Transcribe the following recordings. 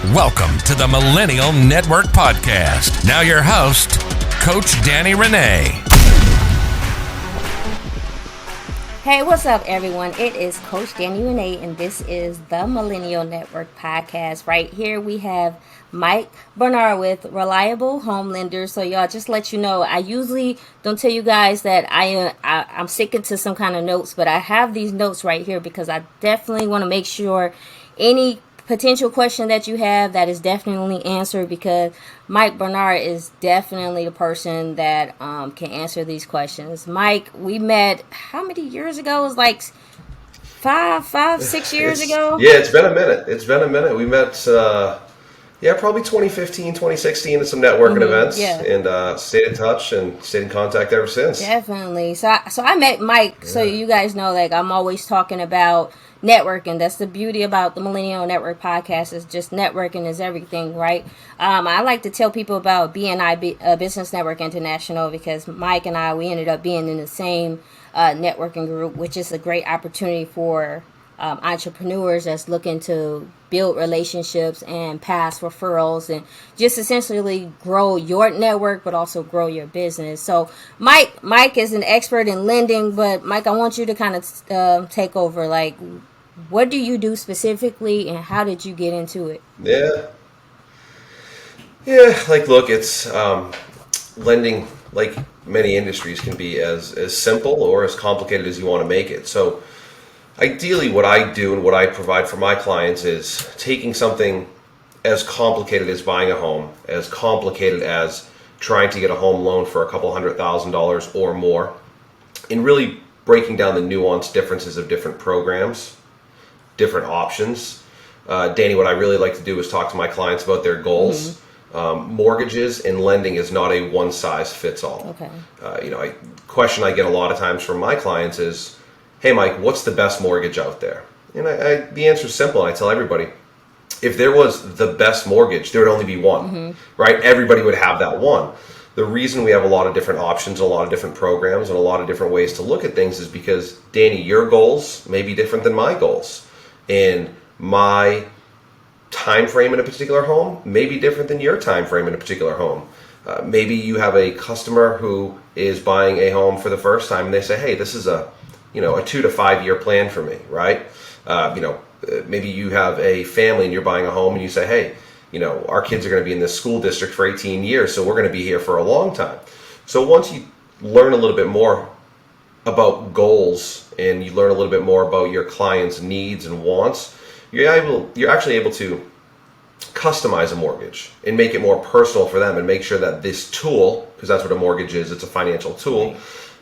Welcome to the Millennial Network Podcast. Now your host, Coach Danny Renee. Hey, what's up, everyone? It is Coach Danny Renee, and this is the Millennial Network Podcast. Right here, we have Mike Bernard with Reliable Home Lenders. So, y'all, just let you know, I usually don't tell you guys that I'm sticking to some kind of notes, but I have these notes right here because I definitely want to make sure any potential question that you have that is definitely answered, because Mike Bernard is definitely the person that can answer these questions. Mike, we met how many years ago? It was like 6 years ago. Yeah, it's been a minute. We met probably 2015, 2016 at some networking events, and stayed in touch and stayed in contact ever since. Definitely. So I met Mike, so you guys know, like, I'm always talking about networking. That's the beauty about the Millennial Network Podcast, is just networking is everything, right? I like to tell people about BNI, Business Network International, because Mike and I, we ended up being in the same networking group, which is a great opportunity for entrepreneurs that's looking to build relationships and pass referrals and just essentially grow your network, but also grow your business. So Mike is an expert in lending, but Mike, I want you to kind of take over. Like, what do you do specifically, and how did you get into it? Like, look, it's lending, like many industries, can be as simple or as complicated as you want to make it. So ideally, what I do and what I provide for my clients is taking something as complicated as buying a home, as complicated as trying to get a home loan for a couple $100,000 or more, and really breaking down the nuanced differences of different programs, different options. Danny, what I really like to do is talk to my clients about their goals. Mortgages and lending is not a one-size-fits-all. Okay. Question I get a lot of times from my clients is, hey, Mike, what's the best mortgage out there? And the answer is simple. I tell everybody, if there was the best mortgage, there would only be one, right? Everybody would have that one. The reason we have a lot of different options, a lot of different programs, and a lot of different ways to look at things is because, Danny, your goals may be different than my goals. And my time frame in a particular home may be different than your time frame in a particular home. Maybe you have a customer who is buying a home for the first time, and they say, hey, this is a 2 to 5 year plan for me, right? Maybe you have a family and you're buying a home and you say, hey, our kids are going to be in this school district for 18 years, so we're going to be here for a long time. So once you learn a little bit more about goals and you learn a little bit more about your clients' needs and wants, you're actually able to customize a mortgage and make it more personal for them, and make sure that this tool, because that's what a mortgage is, it's a financial tool,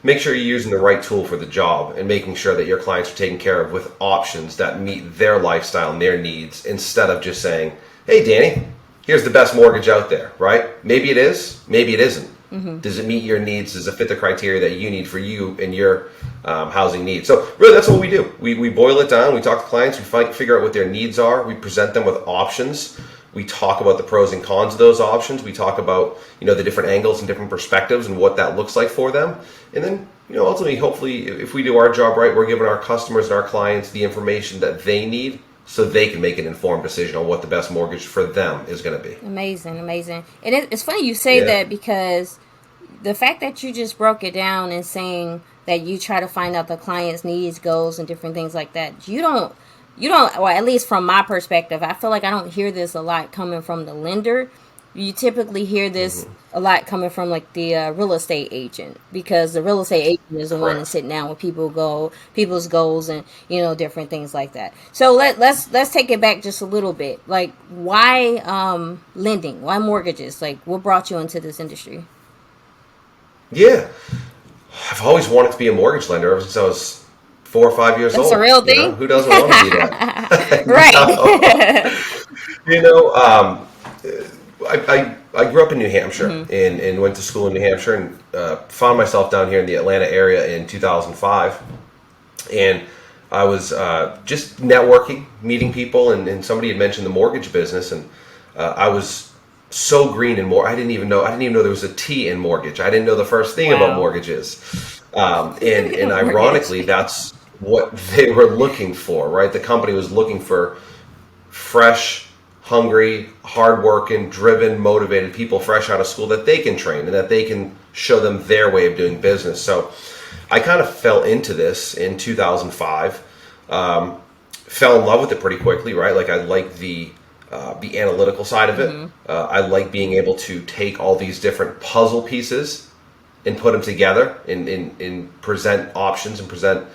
make sure you're using the right tool for the job and making sure that your clients are taken care of with options that meet their lifestyle and their needs, instead of just saying, hey, Danny, here's the best mortgage out there, right? Maybe it is, maybe it isn't. Does it meet your needs? Does it fit the criteria that you need for you and your housing needs? So really, that's what we do. We boil it down. We talk to clients. We figure out what their needs are. We present them with options. We talk about the pros and cons of those options. We talk about, the different angles and different perspectives and what that looks like for them. And then, ultimately, hopefully, if we do our job right, we're giving our customers and our clients the information that they need so they can make an informed decision on what the best mortgage for them is going to be. Amazing. And it's funny you say that, because the fact that you just broke it down and saying that you try to find out the client's needs, goals, and different things like that, you don't, well, at least from my perspective, I feel like I don't hear this a lot coming from the lender. You typically hear this a lot coming from, like, the real estate agent, because the real estate agent is the one that's sitting down with people's goals and, different things like that. So let's take it back just a little bit. Like, why lending? Why mortgages? Like, what brought you into this industry? Yeah, I've always wanted to be a mortgage lender ever since I was 4 or 5 years old. That's a real thing. Who doesn't want to be that? Right. I grew up in New Hampshire and went to school in New Hampshire, and found myself down here in the Atlanta area in 2005. And I was just networking, meeting people, and somebody had mentioned the mortgage business, and I was so green and more. I didn't even know there was a T in mortgage. I didn't know the first thing about mortgages. And ironically, that's what they were looking for, right? The company was looking for fresh hungry, hardworking, driven, motivated people fresh out of school that they can train and that they can show them their way of doing business. So I kind of fell into this in 2005. Fell in love with it pretty quickly, right? Like I like the analytical side of it. I like being able to take all these different puzzle pieces and put them together and present options and present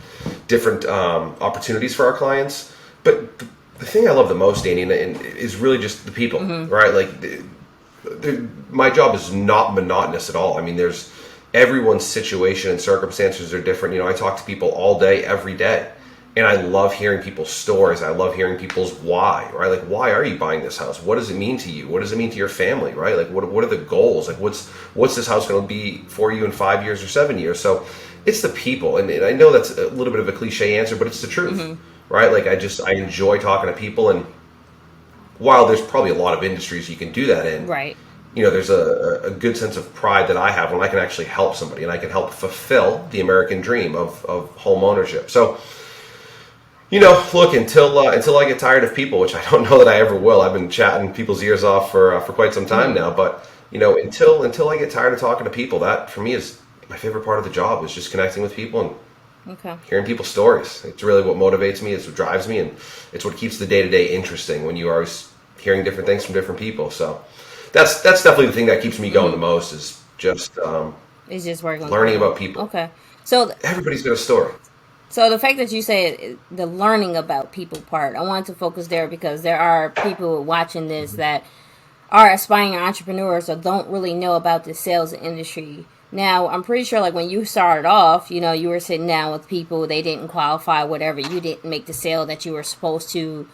different opportunities for our clients. But the thing I love the most, Danny, is really just the people, right? Like my job is not monotonous at all. I mean, everyone's situation and circumstances are different. I talk to people all day, every day. And I love hearing people's stories. I love hearing people's why, right? Like, why are you buying this house? What does it mean to you? What does it mean to your family, right? Like, what are the goals? Like, what's this house going to be for you in 5 years or 7 years? So it's the people. And I know that's a little bit of a cliche answer, but it's the truth, right? Like, I enjoy talking to people. And while there's probably a lot of industries you can do that in, right? There's a good sense of pride that I have when I can actually help somebody and I can help fulfill the American dream of home ownership. So, look, until I get tired of people, which I don't know that I ever will. I've been chatting people's ears off for quite some time now. But until I get tired of talking to people, that for me is my favorite part of the job, is just connecting with people and hearing people's stories. It's really what motivates me. It's what drives me, and it's what keeps the day-to-day interesting when you are always hearing different things from different people. So that's definitely the thing that keeps me going the most, is just it's just working, learning about people. Okay, so everybody's got a story. So the fact that you say the learning about people part, I wanted to focus there because there are people watching this that are aspiring entrepreneurs or don't really know about the sales industry. Now, I'm pretty sure like when you started off, you were sitting down with people, they didn't qualify, whatever, you didn't make the sale that you were supposed to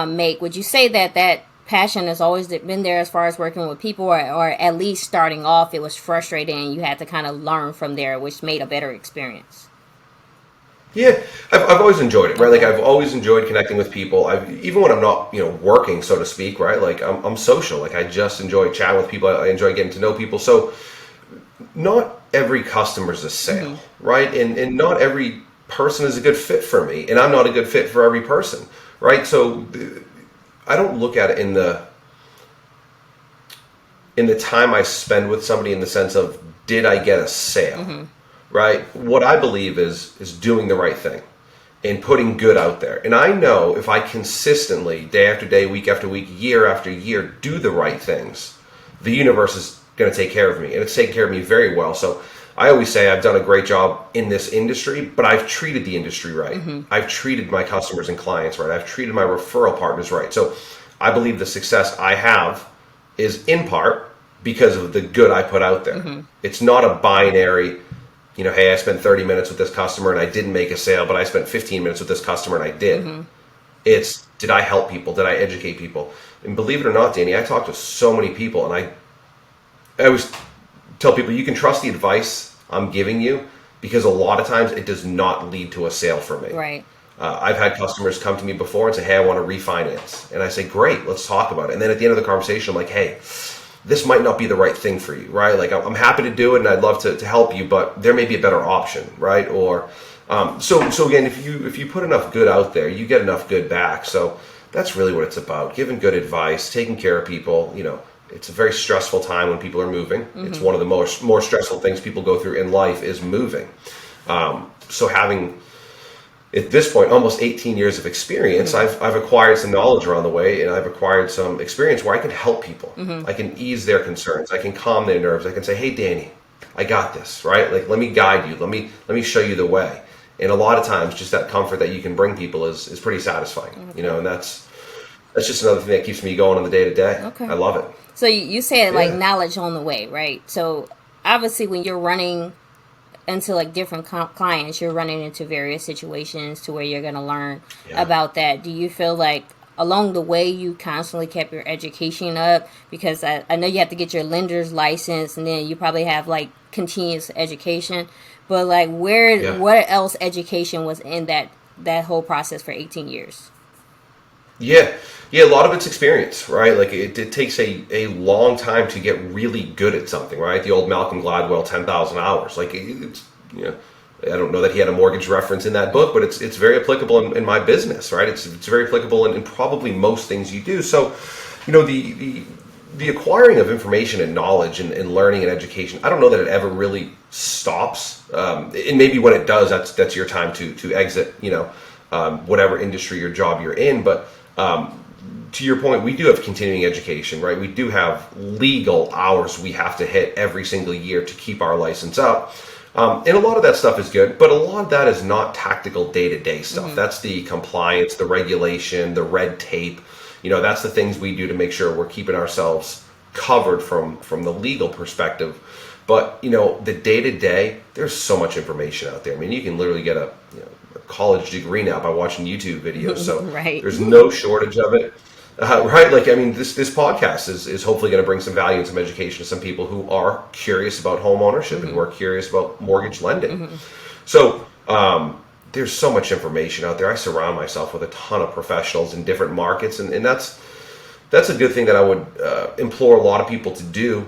make. Would you say that passion has always been there as far as working with people, or at least starting off, it was frustrating and you had to kind of learn from there, which made a better experience? Yeah, I've always enjoyed it, right? Like I've always enjoyed connecting with people. Even when I'm not, working, so to speak, right? Like I'm social. Like I just enjoy chatting with people. I enjoy getting to know people. So not every customer is a sale, right? And not every person is a good fit for me, and I'm not a good fit for every person, right? So I don't look at it in the time I spend with somebody in the sense of, did I get a sale? Right? What I believe is doing the right thing and putting good out there. And I know if I consistently, day after day, week after week, year after year, do the right things, the universe is going to take care of me. And it's taken care of me very well. So I always say I've done a great job in this industry, but I've treated the industry right. I've treated my customers and clients right. I've treated my referral partners right. So I believe the success I have is in part because of the good I put out there. It's not a binary, hey, I spent 30 minutes with this customer and I didn't make a sale, but I spent 15 minutes with this customer and I did. It's, did I help people? Did I educate people? And believe it or not, Danny, I talk to so many people, and I always tell people, you can trust the advice I'm giving you, because a lot of times it does not lead to a sale for me. Right. I've had customers come to me before and say, hey, I want to refinance. And I say, great, let's talk about it. And then at the end of the conversation, I'm like, hey, this might not be the right thing for you, right? Like I'm happy to do it and I'd love to help you, but there may be a better option, right? Or so again, if you put enough good out there, you get enough good back. So that's really what it's about: giving good advice, taking care of people. It's a very stressful time when people are moving. It's one of the more stressful things people go through in life is moving. So having, at this point, almost 18 years of experience, I've acquired some knowledge around the way, and I've acquired some experience where I can help people. I can ease their concerns. I can calm their nerves. I can say, hey, Danny, I got this, right? Like, let me guide you. Let me show you the way. And a lot of times, just that comfort that you can bring people is pretty satisfying, and that's just another thing that keeps me going on the day to day. I love it. So you said like knowledge on the way, right? So obviously when you're running into like different clients, you're running into various situations to where you're going to learn about that. Do you feel like along the way you constantly kept your education up? Because I know you have to get your lender's license, and then you probably have like continuous education, but like what else education was in that whole process for 18 years? Yeah, a lot of it's experience, right? Like it takes a long time to get really good at something, right? The old Malcolm Gladwell 10,000 hours. Like it's, I don't know that he had a mortgage reference in that book, but it's very applicable in my business, right? It's very applicable in probably most things you do. So The acquiring of information and knowledge and learning and education, I don't know that it ever really stops. And maybe when it does, that's your time to exit, whatever industry or job you're in. But to your point, we do have continuing education, right? We do have legal hours we have to hit every single year to keep our license up. And a lot of that stuff is good, but a lot of that is not tactical day-to-day stuff. That's the compliance, the regulation, the red tape. That's the things we do to make sure we're keeping ourselves covered from the legal perspective. But, the day-to-day, there's so much information out there. I mean, you can literally get a college degree now by watching YouTube videos. So right. There's no shortage of it. Right? This podcast is hopefully going to bring some value and some education to some people who are curious about home ownership and who are curious about mortgage lending. So, there's so much information out there. I surround myself with a ton of professionals in different markets, and that's a good thing that I would implore a lot of people to do.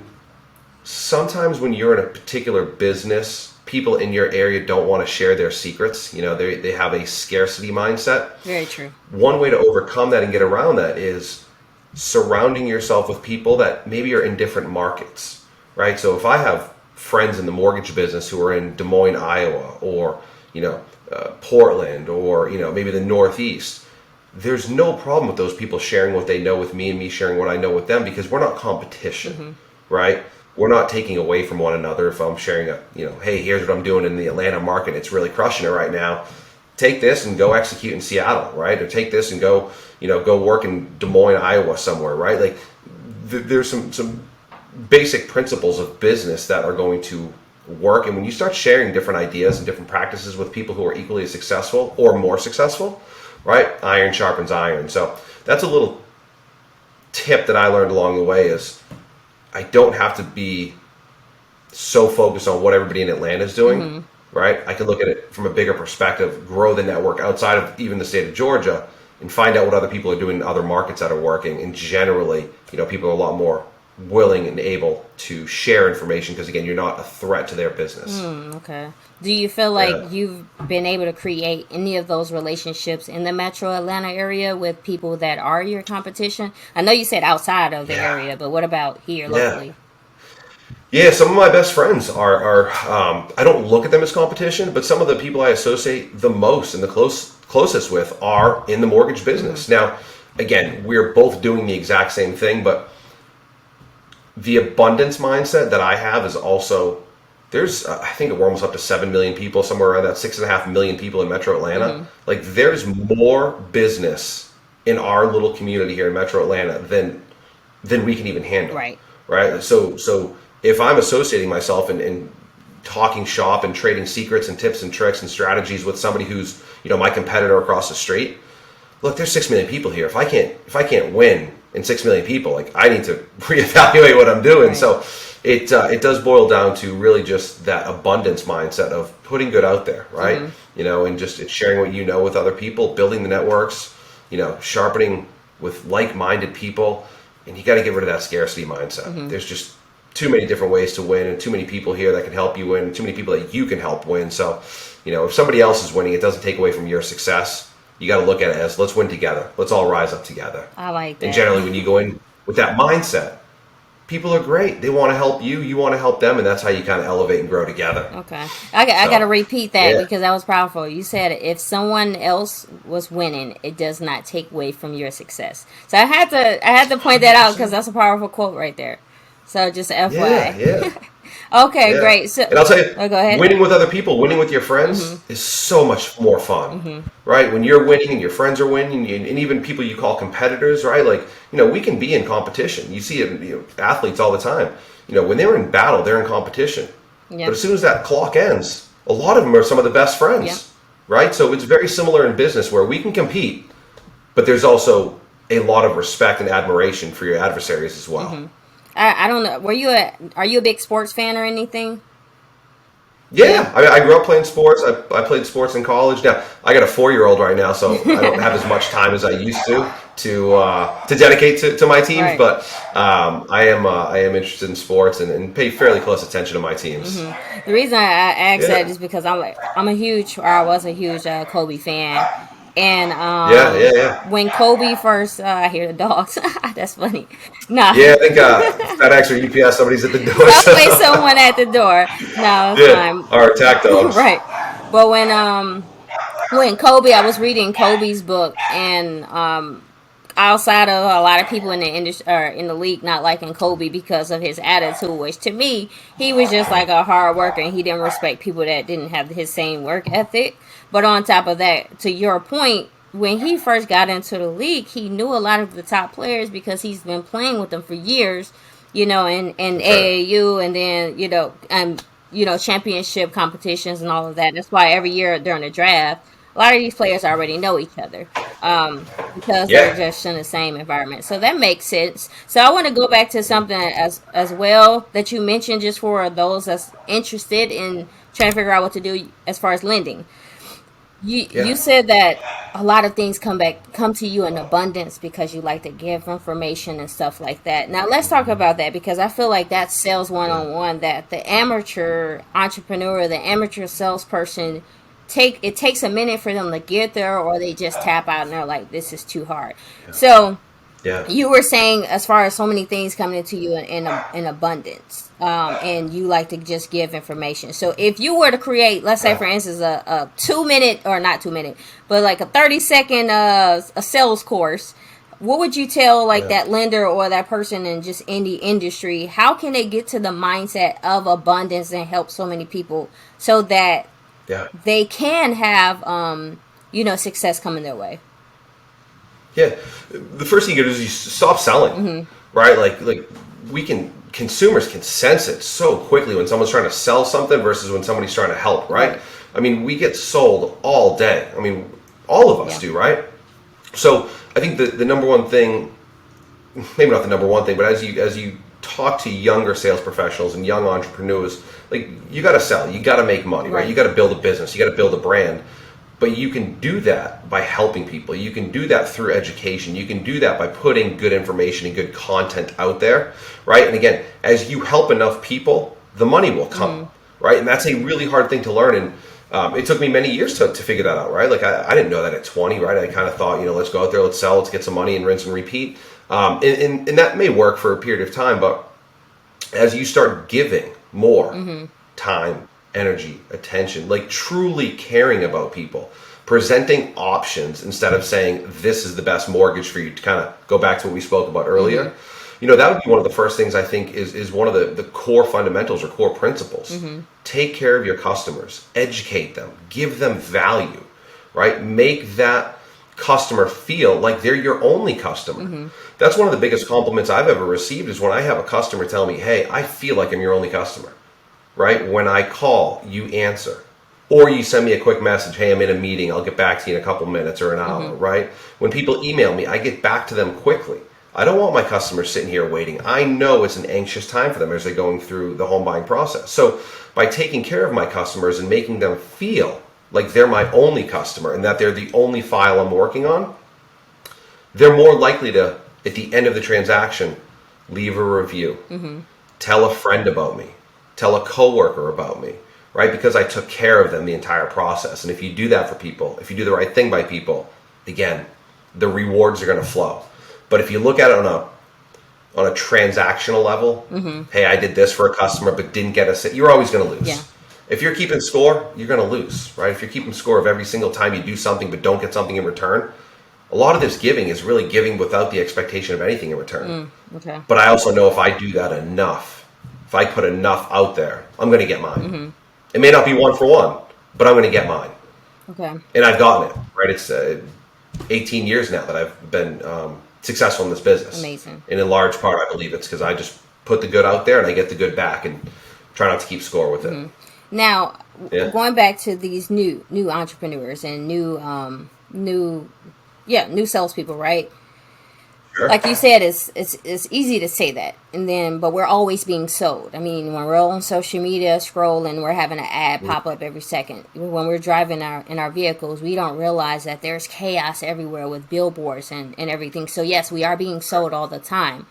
Sometimes when you're in a particular business, people in your area don't want to share their secrets. They have a scarcity mindset. Very true. One way to overcome that and get around that is surrounding yourself with people that maybe are in different markets, right? So if I have friends in the mortgage business who are in Des Moines, Iowa, or Portland, or maybe the Northeast, there's no problem with those people sharing what they know with me and me sharing what I know with them, because we're not competition, right? We're not taking away from one another. If I'm sharing hey, here's what I'm doing in the Atlanta market, it's really crushing it right now. Take this and go execute in Seattle, right? Or take this and go work in Des Moines, Iowa somewhere, right? Like there's some basic principles of business that are going to work. And when you start sharing different ideas and different practices with people who are equally as successful or more successful, right? Iron sharpens iron. So that's a little tip that I learned along the way is I don't have to be so focused on what everybody in Atlanta is doing, right? I can look at it from a bigger perspective, grow the network outside of even the state of Georgia, and find out what other people are doing in other markets that are working. And generally, people are a lot more willing and able to share information because, again, you're not a threat to their business. Okay. Do you feel like you've been able to create any of those relationships in the metro Atlanta area with people that are your competition? I know you said outside of the area, but what about here locally? Yeah, some of my best friends are I don't look at them as competition, but some of the people I associate the most and the closest with are in the mortgage business. Now, again, we're both doing the exact same thing, but the abundance mindset that I have is also, there's, I think we're almost up to 7 million people, somewhere around that 6.5 million people in Metro Atlanta. Like, there's more business in our little community here in Metro Atlanta than we can even handle. Right. So if I'm associating myself and talking shop and trading secrets and tips and tricks and strategies with somebody who's, my competitor across the street, look, there's 6 million people here. If I can't win in 6 million people, like, I need to reevaluate what I'm doing. So it does boil down to really just that abundance mindset of putting good out there, right? And just sharing what with other people, building the networks, sharpening with like-minded people. And you got to get rid of that scarcity mindset. There's just too many different ways to win, and too many people here that can help you win, and too many people that you can help win. So, if somebody else is winning, it doesn't take away from your success. You got to look at it as, let's win together. Let's all rise up together. I like that. And generally, when you go in with that mindset, people are great. They want to help you. You want to help them. And that's how you kind of elevate and grow together. Okay. I got to repeat that because that was powerful. You said if someone else was winning, it does not take away from your success. So I had to point that out because that's a powerful quote right there. So just FYI. Okay, great. So, and I'll tell you, go ahead. Winning with other people, winning with your friends is so much more fun, right? When you're winning and your friends are winning, and even people you call competitors, right? Like, we can be in competition. You see it, athletes all the time. When they're in battle, they're in competition. But as soon as that clock ends, a lot of them are some of the best friends, right? So it's very similar in business where we can compete, but there's also a lot of respect and admiration for your adversaries as well. I don't know. Are you a big sports fan or anything? Yeah. I grew up playing sports. I played sports in college. Now, I got a 4-year-old right now, so I don't have as much time as I used to dedicate to my teams. Right. But I am interested in sports and pay fairly close attention to my teams. The reason I asked that is because I was a huge Kobe fan. And Yeah. when Kobe first, I hear the dogs. That's funny. Nah, Yeah, I think FedEx or UPS, somebody's at the door. always someone at the door. No, it's Yeah, fine. our attack dogs. Right. But when Kobe, I was reading Kobe's book, and outside of a lot of people in the industry or in the league not liking Kobe because of his attitude, which to me, he was just like a hard worker and he didn't respect people that didn't have his same work ethic. But on top of that, to your point, when he first got into the league, he knew a lot of the top players because he's been playing with them for years, in AAU, and then, championship competitions and all of that. That's why every year during the draft, a lot of these players already know each other, because they're Yeah. just in the same environment. So that makes sense. So I want to go back to something as well that you mentioned, just for those that's interested in trying to figure out what to do as far as lending. You Yeah. said that a lot of things come to you in abundance because you like to give information and stuff like that. Now let's talk about that, because I feel like that's sales one Yeah. on one, that the amateur entrepreneur, the amateur salesperson, it takes a minute for them to get there, or they just tap out and they're like, this is too hard. So Yeah. you were saying, as far as so many things coming into you in abundance, and you like to just give information. So if you were to create, let's say for instance, a 2 minute, or not 2 minute, but like a 30-second a sales course, what would you tell like Yeah. that lender or that person in just any industry? How can they get to the mindset of abundance and help so many people so that Yeah. they can have success coming their way? Yeah, the first thing you do is you stop selling, right? Like consumers can sense it so quickly when someone's trying to sell something versus when somebody's trying to help, right? Right. I mean, we get sold all day. I mean, all of us Yeah. do, right? So I think the number one thing, maybe not the number one thing, but as you talk to younger sales professionals and young entrepreneurs, like, you got to sell, you got to make money, right? Right. You got to build a business, you got to build a brand. But you can do that by helping people. You can do that through education. You can do that by putting good information and good content out there, right? And again, as you help enough people, the money will come, right? And that's a really hard thing to learn. And it took me many years to figure that out, right? Like, I didn't know that at 20, right? I kind of thought, let's go out there, let's sell, let's get some money and rinse and repeat. And that may work for a period of time, but as you start giving more time, energy, attention, like truly caring about people, presenting options instead of saying this is the best mortgage for you, to kind of go back to what we spoke about earlier. That would be one of the first things I think is one of the core fundamentals or core principles. Take care of your customers, educate them, give them value, right? Make that customer feel like they're your only customer. That's one of the biggest compliments I've ever received, is when I have a customer tell me, hey, I feel like I'm your only customer. Right? When I call, you answer. Or you send me a quick message, hey, I'm in a meeting, I'll get back to you in a couple minutes or an hour, right? When people email me, I get back to them quickly. I don't want my customers sitting here waiting. I know it's an anxious time for them as they're going through the home buying process. So by taking care of my customers and making them feel like they're my only customer and that they're the only file I'm working on, they're more likely to, at the end of the transaction, leave a review, tell a friend about me, tell a coworker about me, right? Because I took care of them the entire process. And if you do that for people, if you do the right thing by people, again, the rewards are going to flow. But if you look at it on a transactional level, hey, I did this for a customer but didn't get you're always going to lose. Yeah. If you're keeping score, you're going to lose, right? If you're keeping score of every single time you do something but don't get something in return, a lot of this giving is really giving without the expectation of anything in return. Okay. But I also know if I do that enough, if I put enough out there, I'm going to get mine. It may not be one for one, but I'm going to get mine. Okay. And I've gotten it, right? It's 18 years now that I've been successful in this business. Amazing. And in large part, I believe it's because I just put the good out there and I get the good back and try not to keep score with it. Now, Yeah. going back to these new entrepreneurs and new salespeople, right? Sure. Like you said, it's easy to say that, but we're always being sold. I mean, when we're on social media scrolling, we're having an ad pop up every second. When we're driving in our vehicles, we don't realize that there's chaos everywhere with billboards and everything. So yes, we are being sold all the time.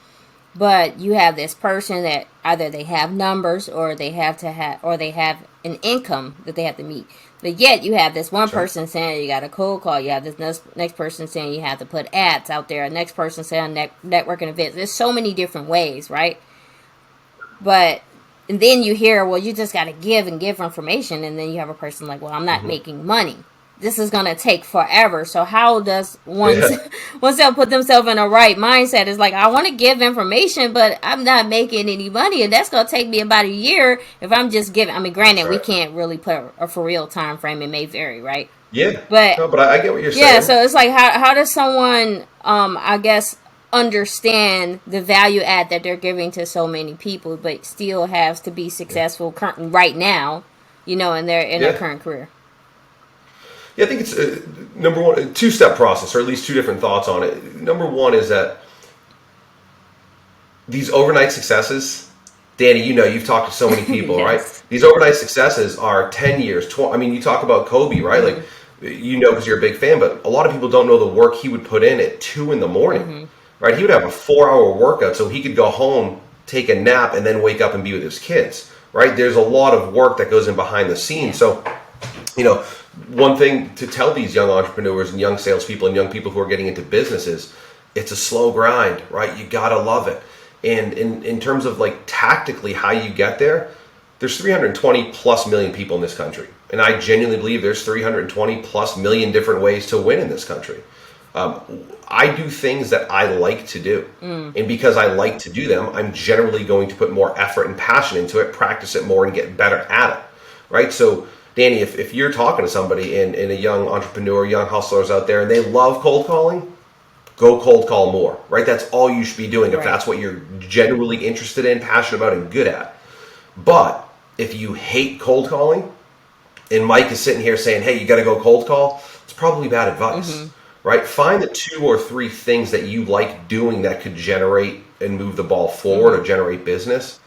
But you have this person that either they have numbers or they have an income that they have to meet. But yet you have this one person saying you got a cold call. You have this next person saying you have to put ads out there. Next person saying networking events. There's so many different ways, right? But and then you hear, well, you just got to give information. And then you have a person like, well, I'm not making money. This is going to take forever. So how does oneself put themselves in a right mindset? It's like, I want to give information, but I'm not making any money. And that's going to take me about a year if I'm just giving. I mean, granted, we can't really put a for real time frame. It may vary, right? Yeah. But, no, but I get what you're saying. Yeah, so it's like, how does someone, I guess, understand the value add that they're giving to so many people, but still has to be successful right now, in their current career? Yeah, I think it's number one, a two-step process, or at least two different thoughts on it. Number one is that these overnight successes, Danny, you've talked to so many people, yes. Right? These overnight successes are 10 years, 20. I mean, you talk about Kobe, right? Like, because you're a big fan, but a lot of people don't know the work he would put in at 2 a.m, right? He would have a 4-hour workout so he could go home, take a nap, and then wake up and be with his kids, right? There's a lot of work that goes in behind the scenes. So, one thing to tell these young entrepreneurs and young salespeople and young people who are getting into business is it's a slow grind, right? You gotta love it. And in terms of like tactically how you get there, there's 320 plus million people in this country. And I genuinely believe there's 320 plus million different ways to win in this country. I do things that I like to do. And because I like to do them, I'm generally going to put more effort and passion into it, practice it more, and get better at it, right? So Danny, if you're talking to somebody and a young entrepreneur, young hustlers out there, and they love cold calling, go cold call more, right? That's all you should be doing if that's what you're generally interested in, passionate about, and good at. But if you hate cold calling, and Mike is sitting here saying, hey, you got to go cold call, it's probably bad advice, right? Find the 2 or 3 things that you like doing that could generate and move the ball forward or generate business.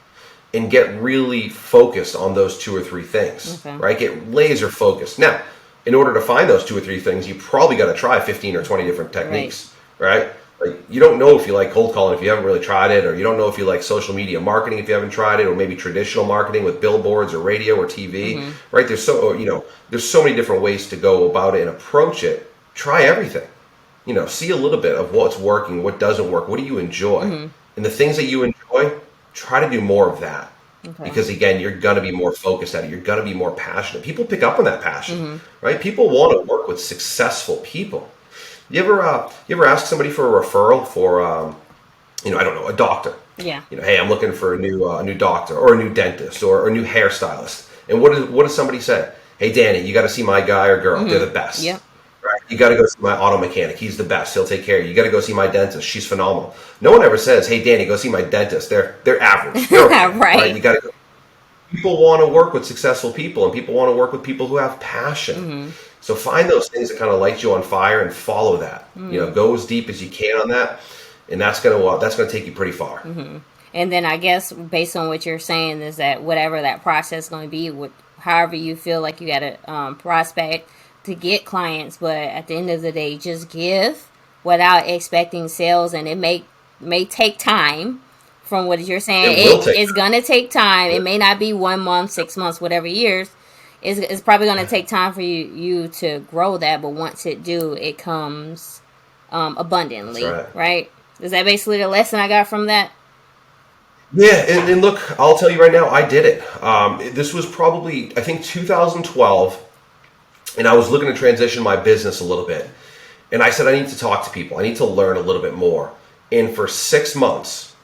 And get really focused on those 2 or 3 things, right? Get laser focused. Now, in order to find those 2 or 3 things, you probably got to try 15 or 20 different techniques, right? Like, you don't know if you like cold calling if you haven't really tried it, or you don't know if you like social media marketing if you haven't tried it, or maybe traditional marketing with billboards or radio or TV, right? There's so many different ways to go about it and approach it. Try everything. See a little bit of what's working, what doesn't work, what do you enjoy, and the things that you enjoy. Try to do more of that because, again, you're going to be more focused at it. You're going to be more passionate. People pick up on that passion, right? People want to work with successful people. You ever ask somebody for a referral for, I don't know, a doctor? Yeah. Hey, I'm looking for a new doctor or a new dentist or a new hairstylist. And what does somebody say? Hey, Danny, you got to see my guy or girl. They're the best. Yeah. Right. You got to go see my auto mechanic. He's the best. He'll take care of you. You got to go see my dentist. She's phenomenal. No one ever says, "Hey, Danny, go see my dentist." They're average. They're okay, right. You got to go. People want to work with successful people, and people want to work with people who have passion. So find those things that kind of light you on fire and follow that. Go as deep as you can on that, and that's gonna take you pretty far. And then I guess based on what you're saying is that whatever that process is going to be, however you feel like you got to prospect to get clients, but at the end of the day, just give without expecting sales, and it may take time. From what you're saying, it's gonna take time. It may not be 1 month, 6 months, whatever years. It's probably gonna take time for you to grow that. But once it do, it comes abundantly, right? Is that basically the lesson I got from that? Yeah, and look, I'll tell you right now, I did it. This was probably, I think, 2012. And I was looking to transition my business a little bit. And I said, I need to talk to people. I need to learn a little bit more. And for 6 months,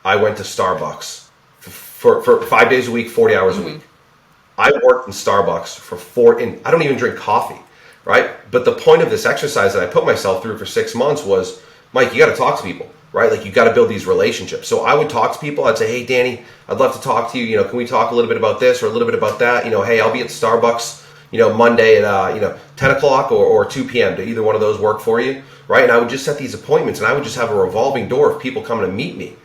I went to Starbucks for 5 days a week, 40 hours a week. I worked in Starbucks and I don't even drink coffee, right? But the point of this exercise that I put myself through for 6 months was, Mike, you got to talk to people, right? Like, you got to build these relationships. So I would talk to people. I'd say, hey, Danny, I'd love to talk to you. Can we talk a little bit about this or a little bit about that? Hey, I'll be at Starbucks Monday at 10 o'clock or 2 p.m. Do either one of those work for you, right? And I would just set these appointments, and I would just have a revolving door of people coming to meet me.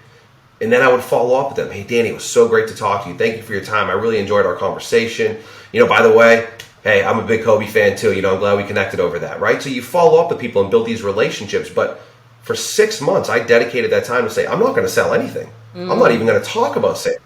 And then I would follow up with them. Hey, Danny, it was so great to talk to you. Thank you for your time. I really enjoyed our conversation. By the way, hey, I'm a big Kobe fan too. I'm glad we connected over that, right? So you follow up with people and build these relationships, but For 6 months, I dedicated that time to say, I'm not going to sell anything. I'm not even going to talk about sales.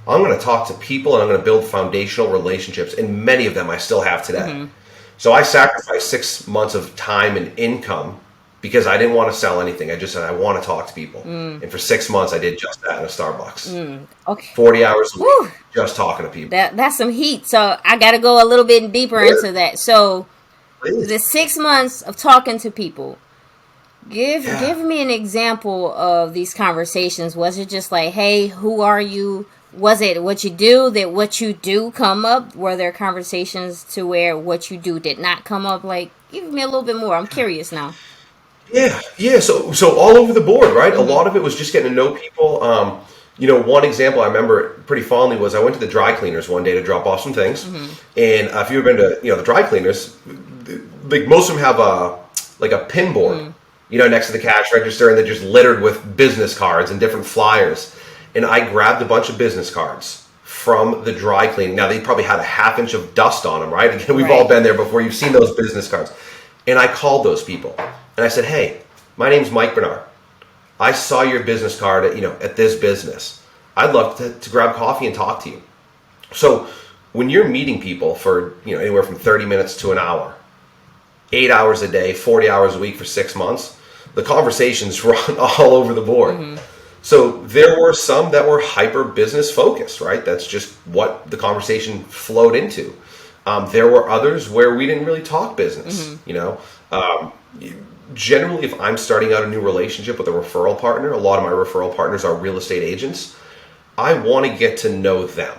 I'm going to talk to people and I'm going to build foundational relationships. And many of them I still have today. So I sacrificed 6 months of time and income because I didn't want to sell anything. I just said, I want to talk to people. And for 6 months, I did just that in a Starbucks. Okay. 40 hours a week, Whew. just talking to people. That's some heat. So I got to go a little bit deeper into that. So the 6 months of talking to people, give me an example of these conversations. Was it just like, hey, who are you? Was it what you do? That what you do come up? Were there conversations to where what you do did not come up? Like, give me a little bit more. I'm curious now. Yeah. So all over the board, right? A lot of it was just getting to know people. One example I remember pretty fondly was I went to the dry cleaners one day to drop off some things, and if you've ever been to the dry cleaners, like most of them have a pin board, next to the cash register, and they're just littered with business cards and different flyers. And I grabbed a bunch of business cards from the dry cleaning. Now they probably had a half inch of dust on them, right? Again, we've all been there before. You've seen those business cards. And I called those people and I said, hey, my name's Mike Bernard. I saw your business card at this business. I'd love to grab coffee and talk to you. So when you're meeting people for anywhere from 30 minutes to an hour, 8 hours a day, 40 hours a week for 6 months, the conversations run all over the board. So there were some that were hyper business focused, right? That's just what the conversation flowed into. There were others where we didn't really talk business, Generally, if I'm starting out a new relationship with a referral partner, a lot of my referral partners are real estate agents. I want to get to know them,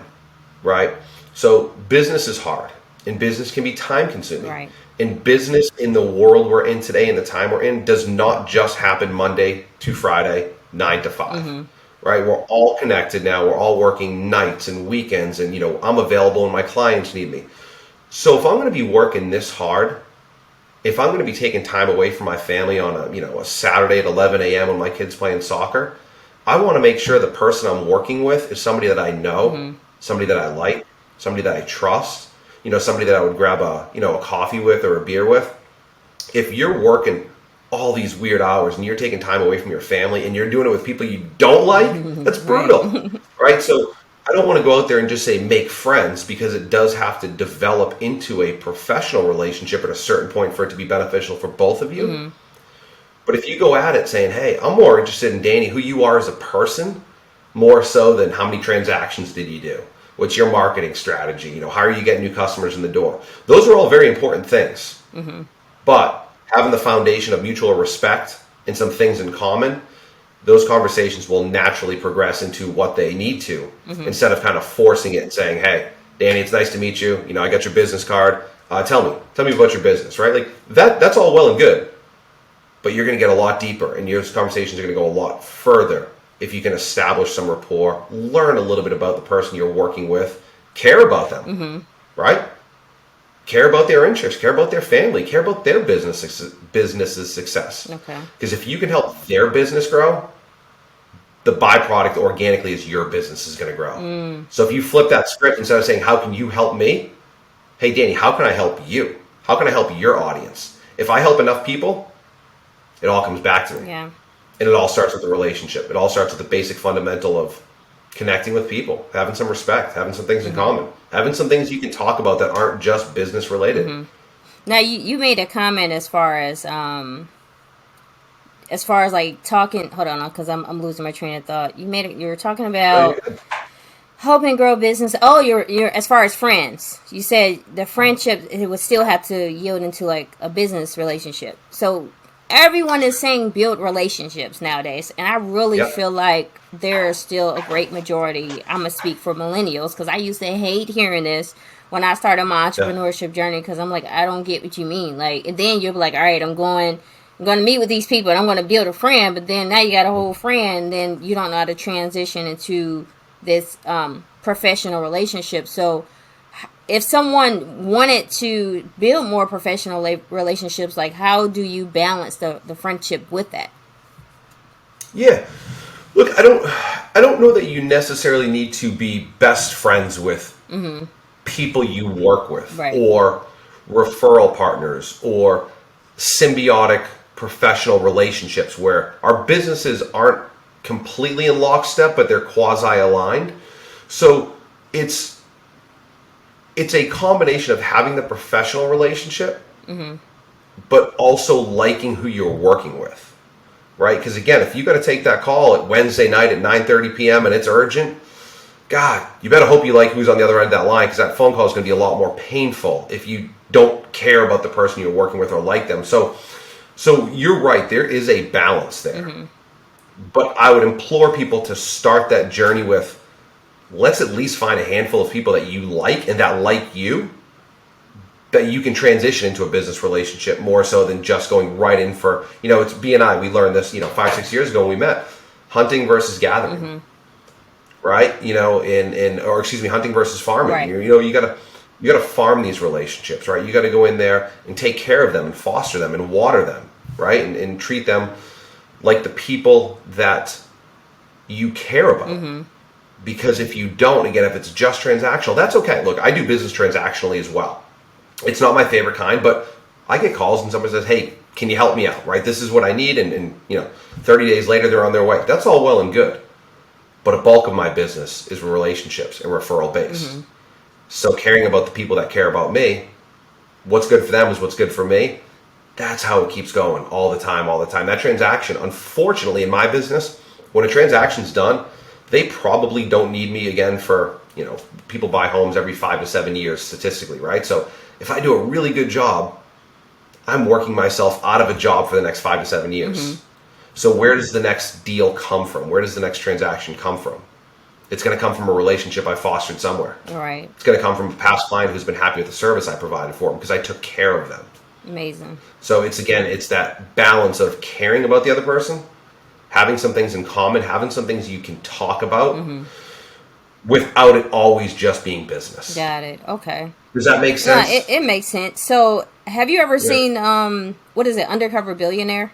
right? So business is hard, and business can be time consuming. Right. And business in the world we're in today and the time we're in does not just happen Monday to Friday, 9 to 5, right? We're all connected now. We're all working nights and weekends, and I'm available and my clients need me. So if I'm going to be working this hard, if I'm going to be taking time away from my family on a Saturday at 11 a.m. when my kid's playing soccer, I want to make sure the person I'm working with is somebody that I know, somebody that I like, somebody that I trust, somebody that I would grab a coffee with or a beer with. If you're working all these weird hours and you're taking time away from your family and you're doing it with people you don't like, that's brutal, right? So I don't want to go out there and just say make friends, because it does have to develop into a professional relationship at a certain point for it to be beneficial for both of you. But if you go at it saying, hey, I'm more interested in Danny, who you are as a person, more so than how many transactions did you do? What's your marketing strategy? How are you getting new customers in the door? Those are all very important things. But having the foundation of mutual respect and some things in common, those conversations will naturally progress into what they need to, instead of kind of forcing it and saying, hey, Danny, it's nice to meet you. I got your business card. Tell me about your business, right? Like that's all well and good, but you're going to get a lot deeper, and your conversations are going to go a lot further if you can establish some rapport, learn a little bit about the person you're working with, care about them, right? Care about their interests, care about their family, care about their business's success. Okay. Because if you can help their business grow, the byproduct organically is your business is going to grow. So if you flip that script, instead of saying, how can you help me? Hey, Danny, how can I help you? How can I help your audience? If I help enough people, it all comes back to me. Yeah. And it all starts with the relationship. It all starts with the basic fundamental of connecting with people, having some respect, having some things in common, having some things you can talk about that aren't just business related. Now you made a comment as far as like talking. Hold on, because I'm losing my train of thought. You were talking about helping grow business. Oh, you're as far as friends. You said the friendship, it would still have to yield into like a business relationship. So everyone is saying build relationships nowadays, and I really feel like there's still a great majority. I'm gonna speak for millennials, because I used to hate hearing this when I started my entrepreneurship journey, because I'm like, I don't get what you mean. Like, and then you're like, all right, I'm going to meet with these people and I'm going to build a friend, but then now you got a whole friend, then you don't know how to transition into this professional relationship. So if someone wanted to build more professional relationships, like how do you balance the friendship with that? Yeah. Look, I don't know that you necessarily need to be best friends with people you work with, or referral partners, or symbiotic professional relationships where our businesses aren't completely in lockstep, but they're quasi-aligned. So it's a combination of having the professional relationship, but also liking who you're working with, right? Because again, if you got to take that call at Wednesday night at 9:30 p.m. and it's urgent, God, you better hope you like who's on the other end of that line, because that phone call is going to be a lot more painful if you don't care about the person you're working with or like them. So you're right, there is a balance there. But I would implore people to start that journey with, let's at least find a handful of people that you like and that like you, that you can transition into a business relationship more so than just going right in for, it's B&I. We learned this, 5-6 years ago when we met. Hunting versus gathering, right? Hunting versus farming. Right. You gotta farm these relationships, right? You gotta go in there and take care of them and foster them and water them, right? And treat them like the people that you care about. Because if you don't, again, if it's just transactional, that's okay. Look, I do business transactionally as well. It's not my favorite kind, but I get calls and somebody says, hey, can you help me out, right? This is what I need. And 30 days later, they're on their way. That's all well and good. But a bulk of my business is relationships and referral based. So caring about the people that care about me, what's good for them is what's good for me. That's how it keeps going all the time. That transaction, unfortunately, in my business, when a transaction's done, they probably don't need me again for, people buy homes every 5 to 7 years statistically, right? So if I do a really good job, I'm working myself out of a job for the next 5 to 7 years. So where does the next deal come from? Where does the next transaction come from? It's going to come from a relationship I fostered somewhere. Right. It's going to come from a past client who's been happy with the service I provided for them because I took care of them. Amazing. So it's that balance of caring about the other person, having some things in common, having some things you can talk about without it always just being business. Got it. Okay. Does that make sense? Yeah, it makes sense. So have you ever seen, what is it, Undercover Billionaire?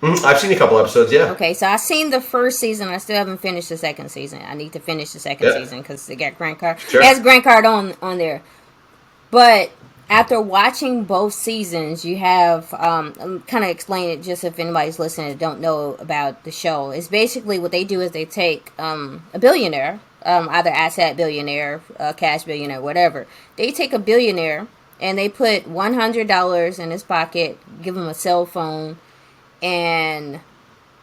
I've seen a couple episodes, yeah. Okay, so I've seen the first season. I still haven't finished the second season. I need to finish the second season because they got Grant Card. Sure. It has Grant Card on there. But after watching both seasons, you have, kind of explain it just if anybody's listening and don't know about the show. It's basically what they do is they take a billionaire, either asset billionaire, cash billionaire, whatever. They take a billionaire and they put $100 in his pocket, give him a cell phone, and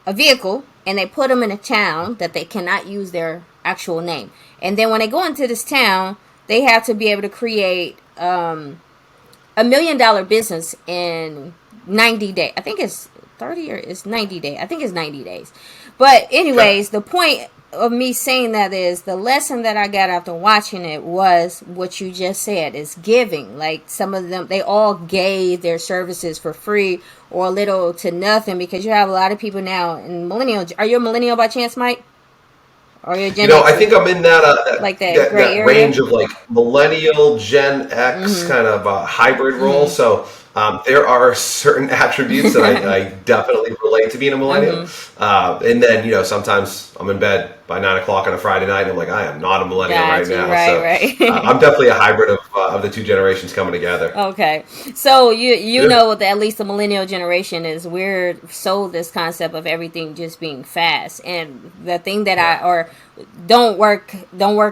a vehicle, and they put them in a town that they cannot use their actual name. And then when they go into this town, they have to be able to create $1 million business in 90 days. I think it's 30 or it's 90 days. I think it's 90 days. But anyways, the point of me saying that is the lesson that I got after watching it was what you just said, is giving. Like some of them, they all gave their services for free or little to nothing, because you have a lot of people now in millennial. Are you a millennial by chance, Mike? Or you're Gen X? I think I'm in that like that range of like millennial, Gen X kind of hybrid role. So there are certain attributes that I definitely relate to being a millennial. And then, sometimes I'm in bed by 9 o'clock on a Friday night and I'm like, I am not a millennial right now. Right. I'm definitely a hybrid of the two generations coming together. Okay. So you know that at least the millennial generation is, we're sold this concept of everything just being fast. And the thing that don't work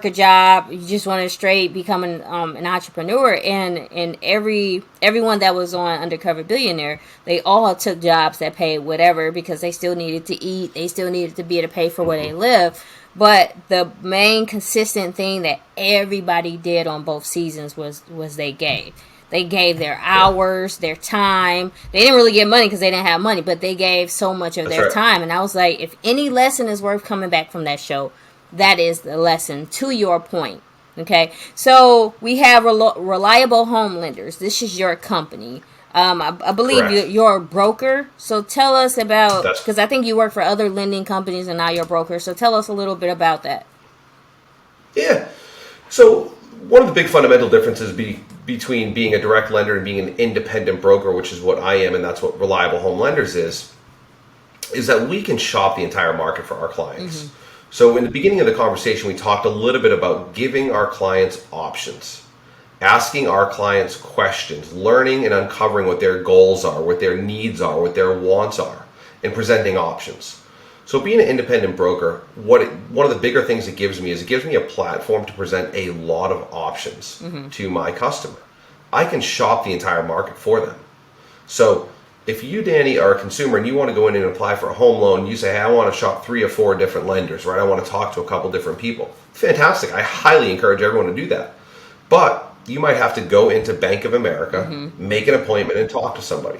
a job, you just want to straight become an entrepreneur. And everyone that was on Undercover Billionaire, they all took jobs that paid whatever because they still needed to eat, they still needed to be able to pay for where they live. But the main consistent thing that everybody did on both seasons was they gave. They gave their hours, their time. They didn't really get money because they didn't have money, but they gave so much of their time. And I was like, if any lesson is worth coming back from that show, that is the lesson, to your point. Okay, so we have Reliable Home Lenders. This is your company. I believe you're a broker. So tell us about, because I think you work for other lending companies and now you're a broker. So tell us a little bit about that. Yeah. So one of the big fundamental differences between being a direct lender and being an independent broker, which is what I am, and that's what Reliable Home Lenders is that we can shop the entire market for our clients. So in the beginning of the conversation, we talked a little bit about giving our clients options. asking our clients questions, learning and uncovering what their goals are, what their needs are, what their wants are, and presenting options. So being an independent broker, one of the bigger things it gives me is it gives me a platform to present a lot of options to my customer. I can shop the entire market for them. So if you, Danny, are a consumer and you want to go in and apply for a home loan, you say, hey, I want to shop 3 or 4 different lenders, right? I want to talk to a couple different people. Fantastic. I highly encourage everyone to do that. But you might have to go into Bank of America, make an appointment and talk to somebody.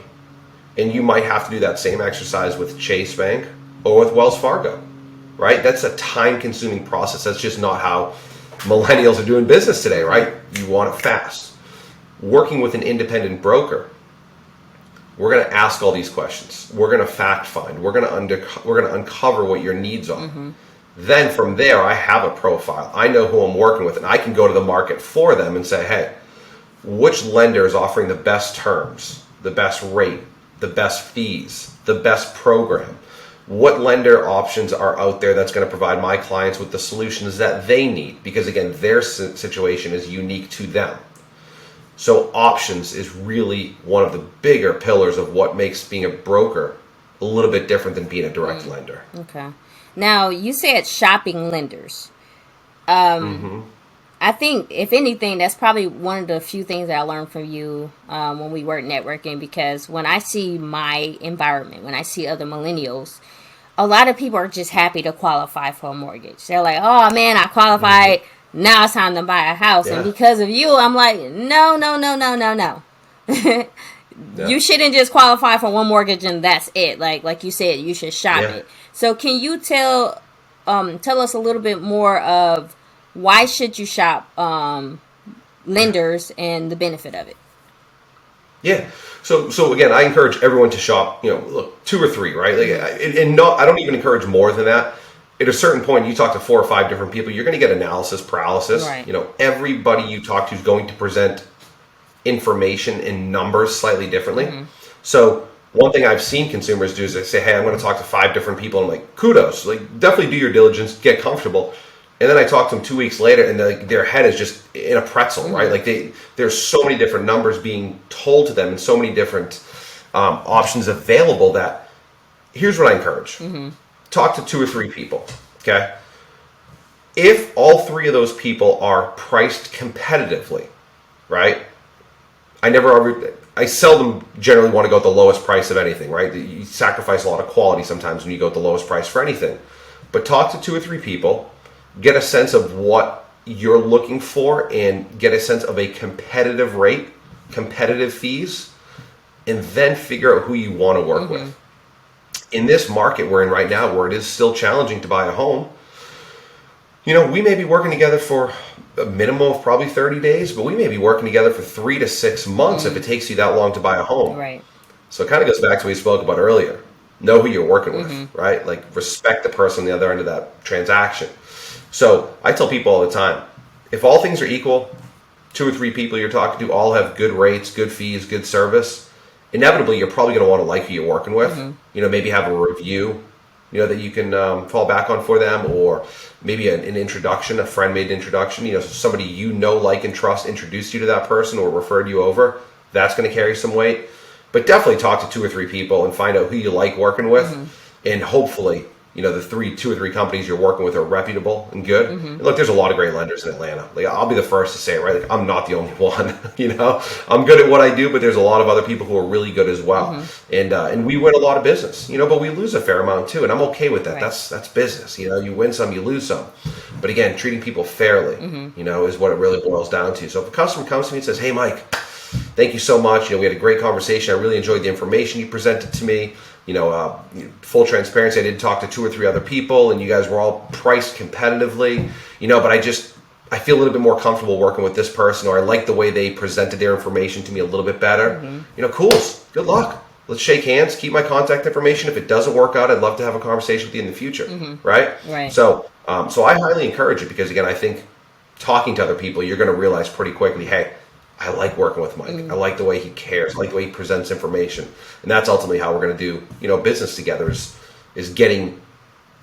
And you might have to do that same exercise with Chase Bank or with Wells Fargo, right? That's a time-consuming process. That's just not how millennials are doing business today, right? You want it fast. Working with an independent broker, we're going to ask all these questions. We're going to fact find. We're going to uncover what your needs are. Then from there, I have a profile. I know who I'm working with, and I can go to the market for them and say, hey, which lender is offering the best terms, the best rate, the best fees, the best program? What lender options are out there that's going to provide my clients with the solutions that they need? Because again, their situation is unique to them. So options is really one of the bigger pillars of what makes being a broker a little bit different than being a direct lender. Okay. Now, you said shopping lenders. I think, if anything, that's probably one of the few things that I learned from you when we were networking, because when I see my environment, when I see other millennials, a lot of people are just happy to qualify for a mortgage. They're like, oh, man, I qualified. Now it's time to buy a house. Yeah. And because of you, I'm like, no. You shouldn't just qualify for one mortgage and that's it. Like you said, you should shop it. So can you tell us a little bit more of why should you shop lenders and the benefit of it? Yeah. So again, I encourage everyone to shop, look, 2 or 3, right? I don't even encourage more than that. At a certain point, you talk to 4 or 5 different people, you're going to get analysis paralysis. Right. Everybody you talk to is going to present information in numbers slightly differently. So one thing I've seen consumers do is they say, hey, I'm going to talk to 5 different people. And I'm like, kudos, definitely do your diligence, get comfortable. And then I talk to them 2 weeks later and their head is just in a pretzel, right? There's so many different numbers being told to them and so many different options available that here's what I encourage. Talk to 2 or 3 people, okay? If all 3 of those people are priced competitively, right? I seldom generally want to go at the lowest price of anything, right? You sacrifice a lot of quality sometimes when you go at the lowest price for anything. But talk to 2 or 3 people, get a sense of what you're looking for and get a sense of a competitive rate, competitive fees, and then figure out who you want to work with. In this market we're in right now, where it is still challenging to buy a home, we may be working together for a minimum of probably 30 days, but we may be working together for 3 to 6 months if it takes you that long to buy a home. Right. So it kind of goes back to what we spoke about earlier. Know who you're working with, right? Respect the person on the other end of that transaction. So I tell people all the time, if all things are equal, 2 or 3 people you're talking to all have good rates, good fees, good service, inevitably you're probably going to want to like who you're working with. Maybe have a review, that you can fall back on for them, or maybe an introduction, a friend made introduction, somebody like and trust introduced you to that person or referred you over. That's going to carry some weight. But definitely talk to 2 or 3 people and find out who you like working with, and hopefully the 2 or 3 companies you're working with are reputable and good. And look, there's a lot of great lenders in Atlanta. I'll be the first to say it, right? I'm not the only one. I'm good at what I do, but there's a lot of other people who are really good as well. And we win a lot of business, but we lose a fair amount too, and I'm okay with that. Right. That's business. You win some, you lose some. But again, treating people fairly, is what it really boils down to. So if a customer comes to me and says, "Hey, Mike, thank you so much. We had a great conversation. I really enjoyed the information you presented to me. Full transparency, I did talk to 2 or 3 other people, and you guys were all priced competitively, but I feel a little bit more comfortable working with this person, or I like the way they presented their information to me a little bit better. Cool. Good luck. Let's shake hands, keep my contact information. If it doesn't work out, I'd love to have a conversation with you in the future." Right? So I highly encourage it, because again, I think talking to other people, you're going to realize pretty quickly, hey, I like working with Mike. I like the way he cares. I like the way he presents information. And that's ultimately how we're going to do, business together, is getting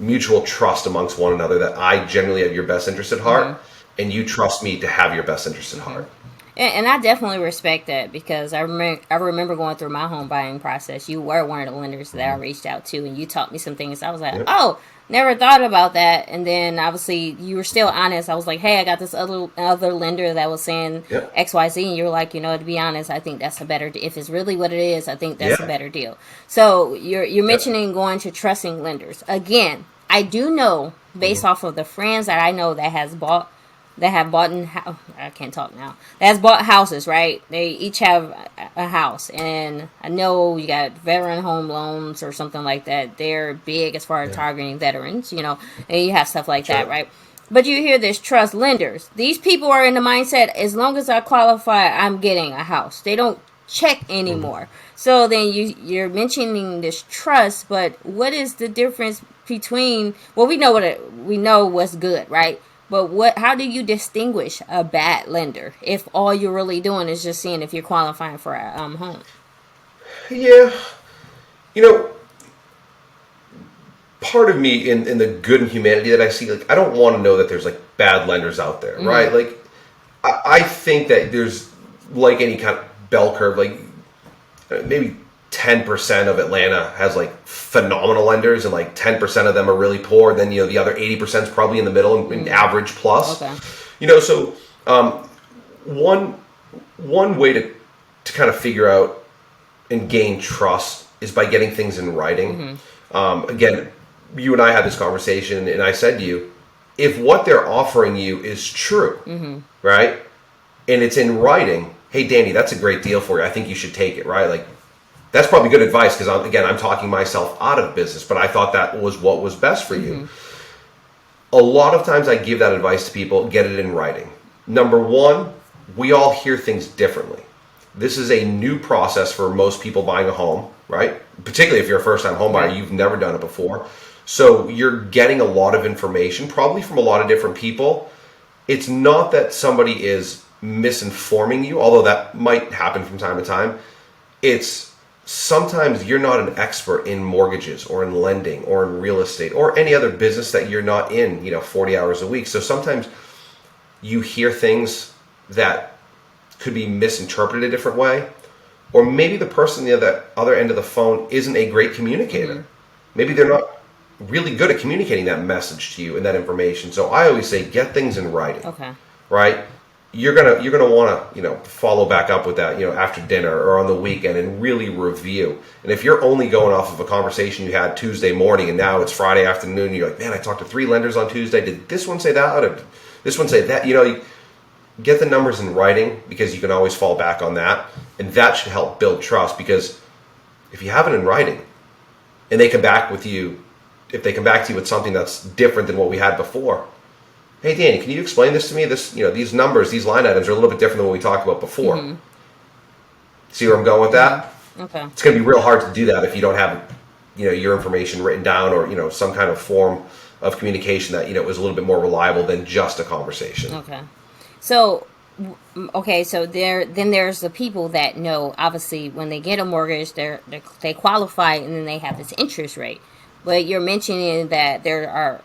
mutual trust amongst one another, that I generally have your best interest at heart, and you trust me to have your best interest at heart. And I definitely respect that because I remember going through my home buying process. You were one of the lenders that I reached out to, and you taught me some things. I was like, Yep. oh, never thought about that. And then obviously you were still honest. I was like, hey, I got this other lender that was saying Yep. XYZ, and you were like, to be honest, I think that's a better. If it's really what it is, I think that's a Yeah. better deal. So you're Yep. mentioning going to trusting lenders again. I do know based Mhm. off of the friends that I know that have bought I can't talk now. That has bought houses, right? They each have a house, and I know you got veteran home loans or something like that. They're big as far as Yeah. targeting veterans, and you have stuff like that, Sure. right? But you hear this trust lenders. These people are in the mindset as long as I qualify, I'm getting a house. They don't check Mhm. anymore. So then you're mentioning this trust, but what is the difference between? Well, we know what's good, right? But how do you distinguish a bad lender if all you're really doing is just seeing if you're qualifying for a home? Yeah. You know, part of me in the good and humanity that I see, like I don't want to know that there's like bad lenders out there, right? Mm-hmm. Like I think that there's like any kind of bell curve, like maybe 10% of Atlanta has like phenomenal lenders and like 10% of them are really poor. Then, the other 80% is probably in the middle and average plus, Okay. so one, one way to kind of figure out and gain trust is by getting things in writing. Again, you and I had this conversation and I said to you, if what they're offering you is true, right? And it's in writing, hey, Danny, that's a great deal for you. I think you should take it, right? Like, that's probably good advice because I'm talking myself out of business, but I thought that was what was best for you. A lot of times I give that advice to people, get it in writing. Number one, we all hear things differently. This is a new process for most people buying a home, right? Particularly if you're a first-time home buyer, you've never done it before. So you're getting a lot of information, probably from a lot of different people. It's not that somebody is misinforming you, although that might happen from time to time. It's sometimes you're not an expert in mortgages or in lending or in real estate or any other business that you're not in, 40 hours a week. So sometimes you hear things that could be misinterpreted a different way, or maybe the person at the other end of the phone isn't a great communicator. Maybe they're not really good at communicating that message to you and that information. So I always say get things in writing. Okay. Right? You're gonna want to follow back up with that after dinner or on the weekend and really review. And if you're only going off of a conversation you had Tuesday morning and now it's Friday afternoon, and you're like, man, I talked to 3 lenders on Tuesday. Did this one say that? Or did this one say that? Get the numbers in writing because you can always fall back on that, and that should help build trust. Because if you have it in writing and they come back with you, if they come back to you with something that's different than what we had before. Hey, Danny, can you explain this to me? These numbers, these line items are a little bit different than what we talked about before. See where I'm going with that? Okay. It's going to be real hard to do that if you don't have, your information written down or, some kind of form of communication that, is a little bit more reliable than just a conversation. Okay. So, there's the people that know, obviously, when they get a mortgage, they qualify, and then they have this interest rate. But you're mentioning that there are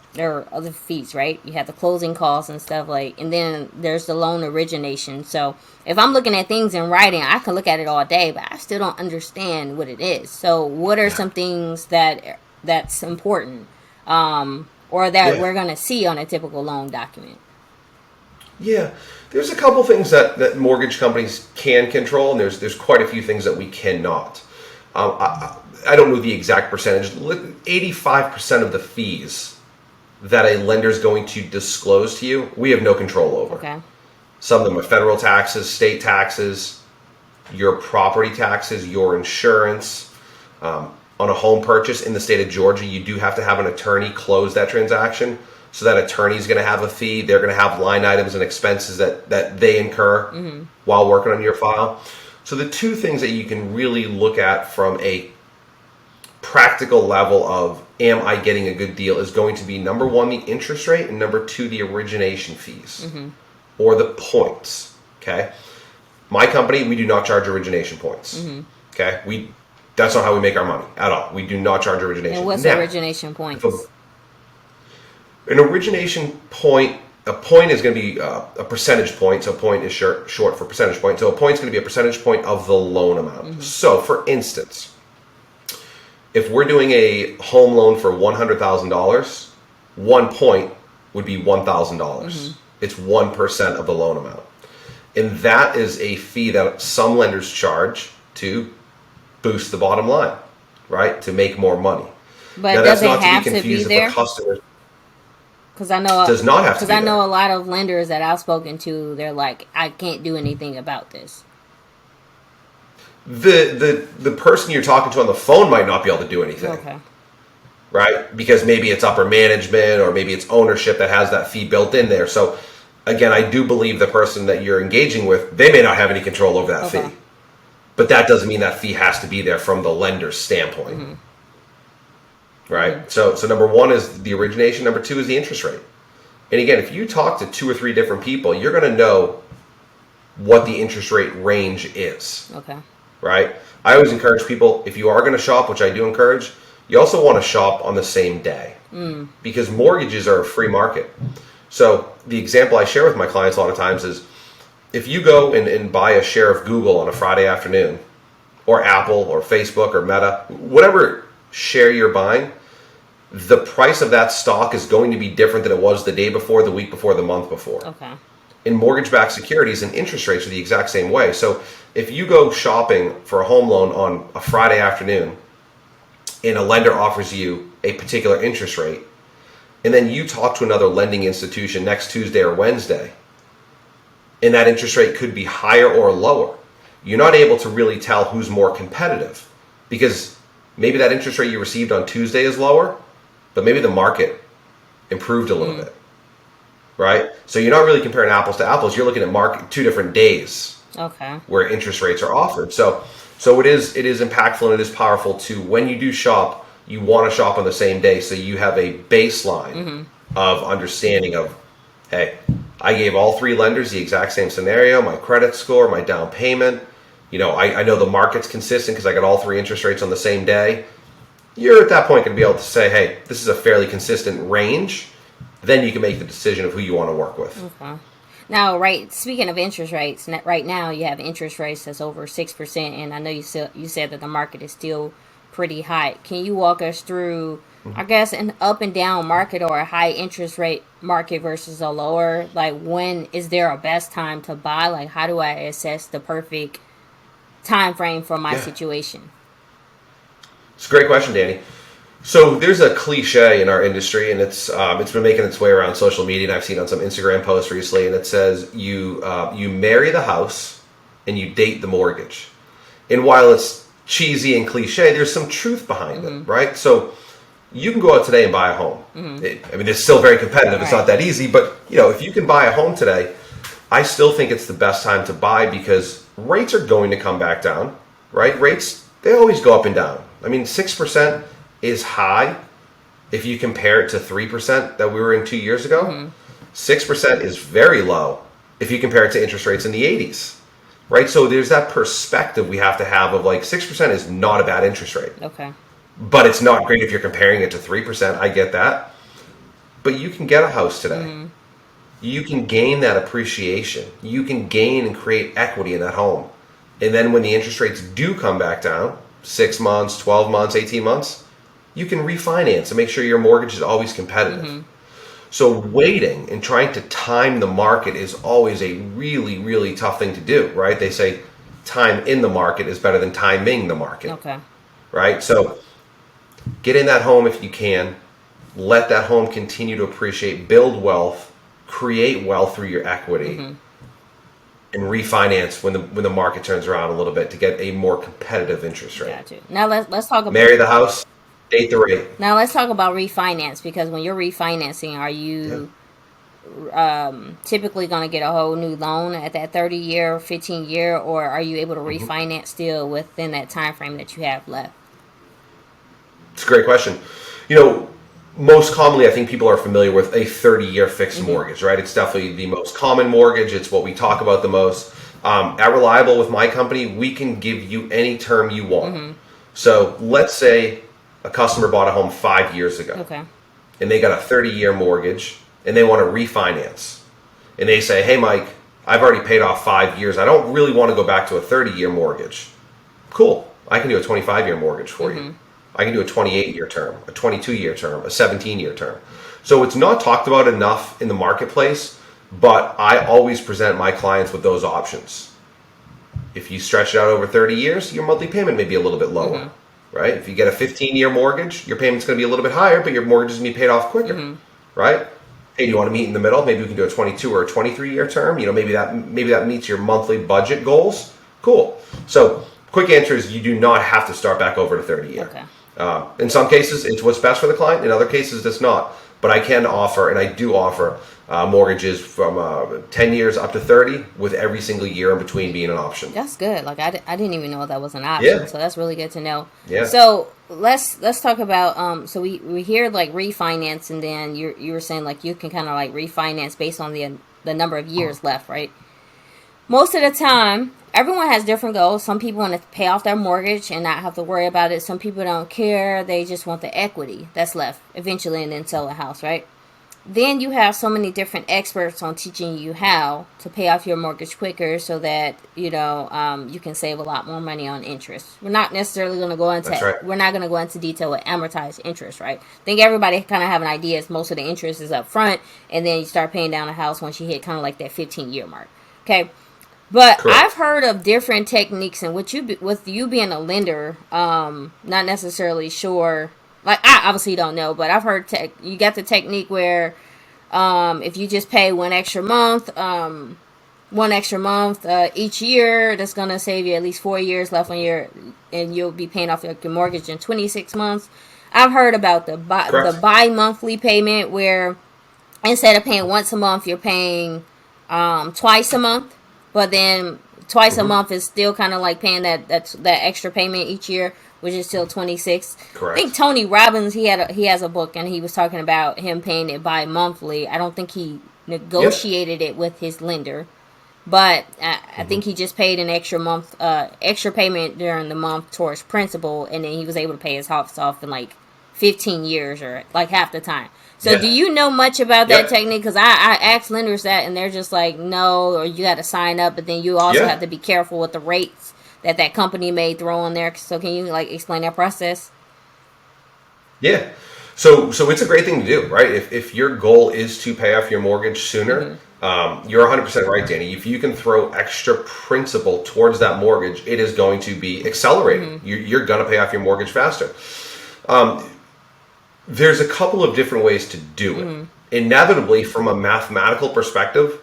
other fees, right? You have the closing costs and stuff and then there's the loan origination. So if I'm looking at things in writing, I can look at it all day, but I still don't understand what it is. So what are some things that's important, or that we're gonna see on a typical loan document? Yeah, there's a couple things that mortgage companies can control, and there's quite a few things that we cannot. I don't know the exact percentage. 85% of the fees that a lender is going to disclose to you, we have no control over. Okay. Some of them are federal taxes, state taxes, your property taxes, your insurance. On a home purchase in the state of Georgia, you do have to have an attorney close that transaction. So that attorney is going to have a fee. They're going to have line items and expenses that they incur while working on your file. So the two things that you can really look at from a practical level of am I getting a good deal is going to be number one, the interest rate, and number two, the origination fees or the points. Okay. My company, we do not charge origination points. Okay. That's not how we make our money at all. We do not charge origination. And what's now, origination points? An origination point a point is going to be a percentage point. So a point is short for percentage point. So a point is going to be a percentage point of the loan amount. So for instance, if we're doing a home loan for $100,000, 1 point would be $1,000. It's 1% of the loan amount. And that is a fee that some lenders charge to boost the bottom line, right? To make more money. But now, does that's it not have to be to be confused there? if a customer Because I know does not have to be I know there. a lot of lenders that I've spoken to, they're like, I can't do anything about this. The person you're talking to on the phone might not be able to do anything. Okay. Right? Because maybe it's upper management or maybe it's ownership that has that fee built in there. So again, I do believe the person that you're engaging with, they may not have any control over that fee. But that doesn't mean that fee has to be there from the lender's standpoint. Right? So number one is the origination. Number two is the interest rate. And again, if you talk to 2 or 3 different people, you're going to know what the interest rate range is. Okay. Right? I always encourage people, if you are going to shop, which I do encourage, you also want to shop on the same day because mortgages are a free market. So the example I share with my clients a lot of times is if you go and buy a share of Google on a Friday afternoon, or Apple or Facebook or Meta, whatever share you're buying, the price of that stock is going to be different than it was the day before, the week before, the month before. Okay. In mortgage-backed securities and interest rates are the exact same way. So if you go shopping for a home loan on a Friday afternoon and a lender offers you a particular interest rate, and then you talk to another lending institution next Tuesday or Wednesday, and that interest rate could be higher or lower, you're not able to really tell who's more competitive because maybe that interest rate you received on Tuesday is lower, but maybe the market improved a little bit. Right? So you're not really comparing apples to apples. You're looking at 2 different days where interest rates are offered. So it is impactful and it is powerful to, when you do shop, you want to shop on the same day so you have a baseline of understanding of, hey, I gave all 3 lenders the exact same scenario, my credit score, my down payment. I know the market's consistent because I got all 3 interest rates on the same day. You're at that point going to be able to say, hey, this is a fairly consistent range. Then you can make the decision of who you want to work with. Okay. Now, speaking of interest rates, right now you have interest rates that's over 6%, and I know you said that the market is still pretty high. Can you walk us through, I guess, an up and down market or a high interest rate market versus a lower? Like, when is there a best time to buy? Like, how do I assess the perfect time frame for my situation? It's a great question, Danny. So there's a cliche in our industry, and it's been making its way around social media, and I've seen on some Instagram posts recently, and it says you marry the house and you date the mortgage. And while it's cheesy and cliche, there's some truth behind it, right? So you can go out today and buy a home. It's still very competitive. It's not that easy, but if you can buy a home today, I still think it's the best time to buy because rates are going to come back down, right? Rates, they always go up and down. 6% is high if you compare it to 3% that we were in 2 years ago. 6% is very low if you compare it to interest rates in the 80s, right? So there's that perspective we have to have of 6% is not a bad interest rate. Okay. But it's not great if you're comparing it to 3%. I get that. But you can get a house today. You can gain that appreciation. You can gain and create equity in that home. And then when the interest rates do come back down, 6 months, 12 months, 18 months, you can refinance and make sure your mortgage is always competitive. So waiting and trying to time the market is always a really, really tough thing to do, right? They say time in the market is better than timing the market. Okay. Right? So get in that home if you can. Let that home continue to appreciate, build wealth, create wealth through your equity, and refinance when the market turns around a little bit to get a more competitive interest rate. Gotcha. Now let's talk about marry the house, date the rate. Now let's talk about refinance, because when you're refinancing, are you typically going to get a whole new loan at that 30-year, 15-year, or are you able to refinance still within that time frame that you have left? It's a great question. Most commonly, I think people are familiar with a 30-year fixed mortgage, right? It's definitely the most common mortgage. It's what we talk about the most. At Reliable, with my company, we can give you any term you want. So let's say a customer bought a home 5 years ago. Okay. And they got a 30-year mortgage and they want to refinance, and they say, hey, Mike, I've already paid off 5 years. I don't really want to go back to a 30-year mortgage. Cool. I can do a 25-year mortgage for you. I can do a 28-year term, a 22-year term, a 17-year term. So it's not talked about enough in the marketplace, but I always present my clients with those options. If you stretch it out over 30 years, your monthly payment may be a little bit lower, right? If you get a 15-year mortgage, your payment's going to be a little bit higher, but your mortgage is going to be paid off quicker, right? Hey, do you want to meet in the middle? Maybe we can do a 22 or a 23-year term. Maybe that meets your monthly budget goals. Cool. So quick answer is you do not have to start back over to 30-year. Okay. In some cases, it's what's best for the client. In other cases, it's not. But I can offer, and I do offer, mortgages from 10 years up to 30 with every single year in between being an option. That's good. Like I didn't even know that was an option. Yeah. So that's really good to know. Yeah. So let's talk about so we hear like refinance, and then you were saying like you can kind of like refinance based on the number of years left, right? Most of the time, everyone has different goals. Some people want to pay off their mortgage and not have to worry about it. Some people don't care. They just want the equity that's left eventually and then sell the house, right? Then you have so many different experts on teaching you how to pay off your mortgage quicker so that, you can save a lot more money on interest. We're not necessarily going to go into, That's right. we're not going to go into detail with amortized interest, right? I think everybody kind of have an idea is most of the interest is up front, and then you start paying down a house once you hit kind of like that 15-year mark. Okay. But Correct. I've heard of different techniques, and with you being a lender, not necessarily sure. Like I obviously don't know, but I've heard you got the technique where if you just pay one extra month each year, that's gonna save you at least 4 years left on and you'll be paying off your mortgage in 26 months. I've heard about the bi-monthly payment where instead of paying once a month, you're paying twice a month. But then twice a month is still kind of like paying that extra payment each year, which is still 26. Correct. I think Tony Robbins, he has a book, and he was talking about him paying it bi-monthly. I don't think he negotiated it with his lender, but I think he just paid an extra payment during the month towards principal, and then he was able to pay his house off in like 15 years or like half the time. So do you know much about that technique? Because I asked lenders that, and they're just like, no, or you got to sign up, but then you also have to be careful with the rates that company may throw in there. So can you like explain that process? Yeah. So it's a great thing to do, right? If your goal is to pay off your mortgage sooner, you're 100% right, Danny. If you can throw extra principal towards that mortgage, it is going to be accelerated. You're going to pay off your mortgage faster. There's a couple of different ways to do it. Inevitably, from a mathematical perspective,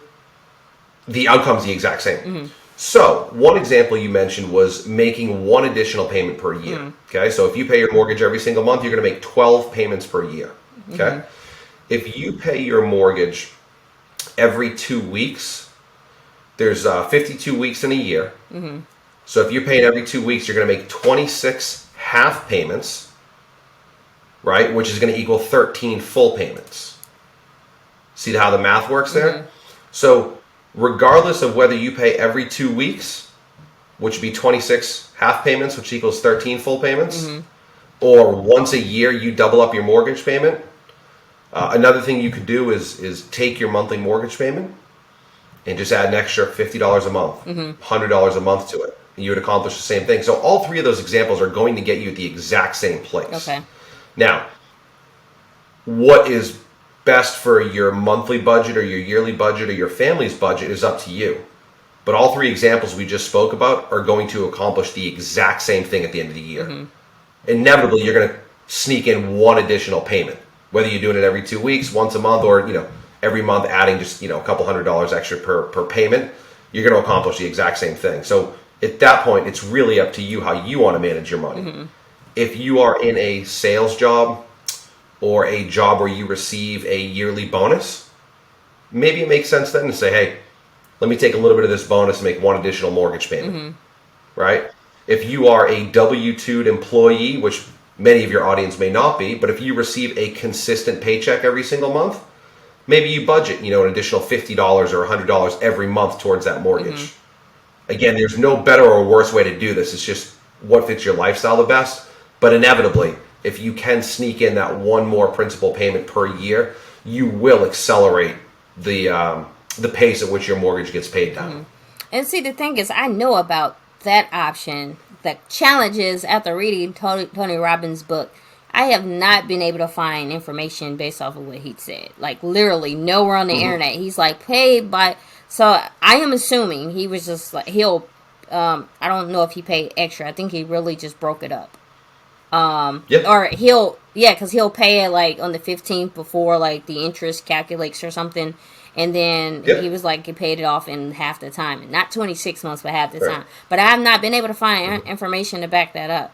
the outcome's the exact same. So, one example you mentioned was making one additional payment per year. Okay, so if you pay your mortgage every single month, you're going to make 12 payments per year. Okay, if you pay your mortgage every 2 weeks, there's 52 weeks in a year. So if you're paying every 2 weeks, you're going to make 26 half payments. Right, which is going to equal 13 full payments. See how the math works there? So regardless of whether you pay every 2 weeks, which would be 26 half payments, which equals 13 full payments, or once a year you double up your mortgage payment, another thing you could do is take your monthly mortgage payment and just add an extra $50 a month, $100 a month to it. And you would accomplish the same thing. So all three of those examples are going to get you at the exact same place. Okay. Now, what is best for your monthly budget or your yearly budget or your family's budget is up to you. But all three examples we just spoke about are going to accomplish the exact same thing at the end of the year. Inevitably, you're going to sneak in one additional payment, whether you're doing it every 2 weeks, once a month, or every month adding just a couple $100 extra per payment. You're going to accomplish the exact same thing. So at that point, it's really up to you how you want to manage your money. If you are in a sales job or a job where you receive a yearly bonus, maybe it makes sense then to say, hey, let me take a little bit of this bonus and make one additional mortgage payment, right? If you are a W-2'd employee, which many of your audience may not be, but if you receive a consistent paycheck every single month, maybe you budget, an additional $50 or $100 every month towards that mortgage. Again, there's no better or worse way to do this. It's just what fits your lifestyle the best. But inevitably, if you can sneak in that one more principal payment per year, you will accelerate the pace at which your mortgage gets paid down. And see, the thing is, I know about that option. The challenge is, after reading Tony Robbins' book, I have not been able to find information based off of what he said. Like, literally nowhere on the internet. He's like, paid by... So, I am assuming he was just like, he'll... I don't know if he paid extra. I think he really just broke it up. Or he'll... Yeah, because he'll pay it, like, on the 15th before, like, the interest calculates or something. And then he was like, he paid it off in half the time. Not 26 months, but half the time. But I have not been able to find information to back that up.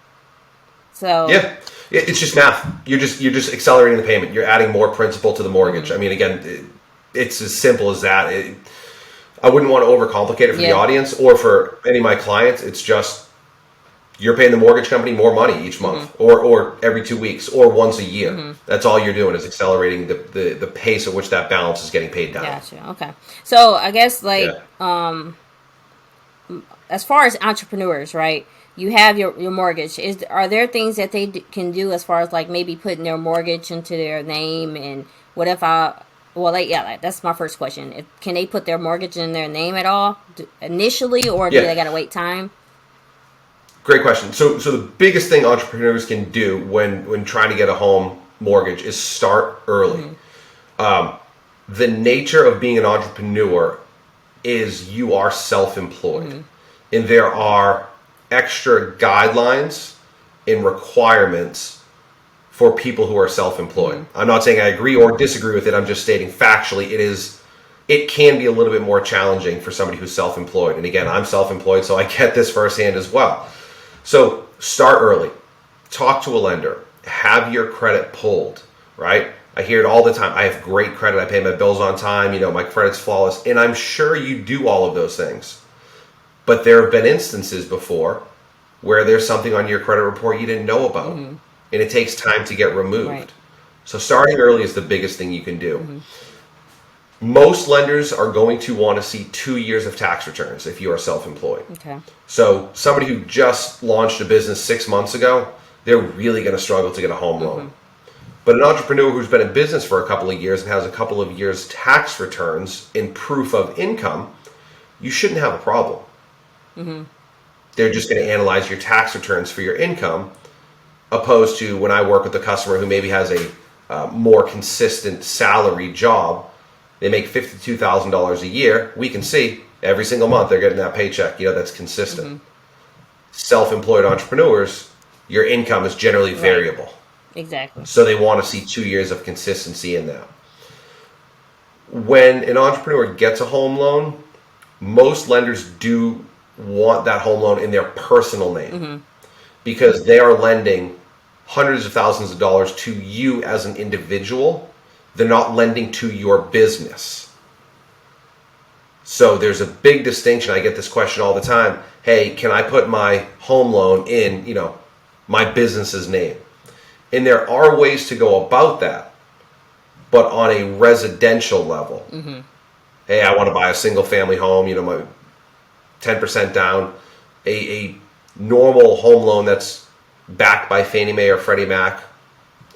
So yeah, it's just math. You're just accelerating the payment. You're adding more principal to the mortgage. I mean, again, it's as simple as that. I wouldn't want to overcomplicate it for the audience or for any of my clients. It's just you're paying the mortgage company more money each month, or every 2 weeks, or once a year. That's all you're doing is accelerating the pace at which that balance is getting paid down. Gotcha. Okay. So I guess like as far as entrepreneurs, right? You have your mortgage. Are there things that they can do as far as like maybe putting their mortgage into their name? And what if that's my first question. Can they put their mortgage in their name at all initially, or do they gotta wait time? Great question. So the biggest thing entrepreneurs can do when trying to get a home mortgage is start early. The nature of being an entrepreneur is you are self-employed, and there are extra guidelines and requirements for people who are self-employed. I'm not saying I agree or disagree with it. I'm just stating factually it can be a little bit more challenging for somebody who's self-employed. And again, I'm self-employed, so I get this firsthand as well. So start early, talk to a lender, have your credit pulled, right? I hear it all the time. I have great credit. I pay my bills on time. My credit's flawless. And I'm sure you do all of those things. But there have been instances before where there's something on your credit report you didn't know about. And it takes time to get removed. Right. So starting early is the biggest thing you can do. Most lenders are going to want to see 2 years of tax returns if you are self-employed. Okay. So somebody who just launched a business 6 months ago, they're really going to struggle to get a home loan. But an entrepreneur who's been in business for a couple of years and has a couple of years tax returns in proof of income, you shouldn't have a problem. They're just going to analyze your tax returns for your income, opposed to when I work with a customer who maybe has a more consistent salary job. They make $52,000 a year. We can see every single month they're getting that paycheck, that's consistent. Self-employed entrepreneurs, your income is generally variable. Exactly. So they want to see 2 years of consistency in that. When an entrepreneur gets a home loan, most lenders do want that home loan in their personal name because they are lending hundreds of thousands of dollars to you as an individual. They're not lending to your business. So there's a big distinction. I get this question all the time. Hey, can I put my home loan in, my business's name? And there are ways to go about that, but on a residential level. Hey, I want to buy a single family home, my 10% down. A normal home loan that's backed by Fannie Mae or Freddie Mac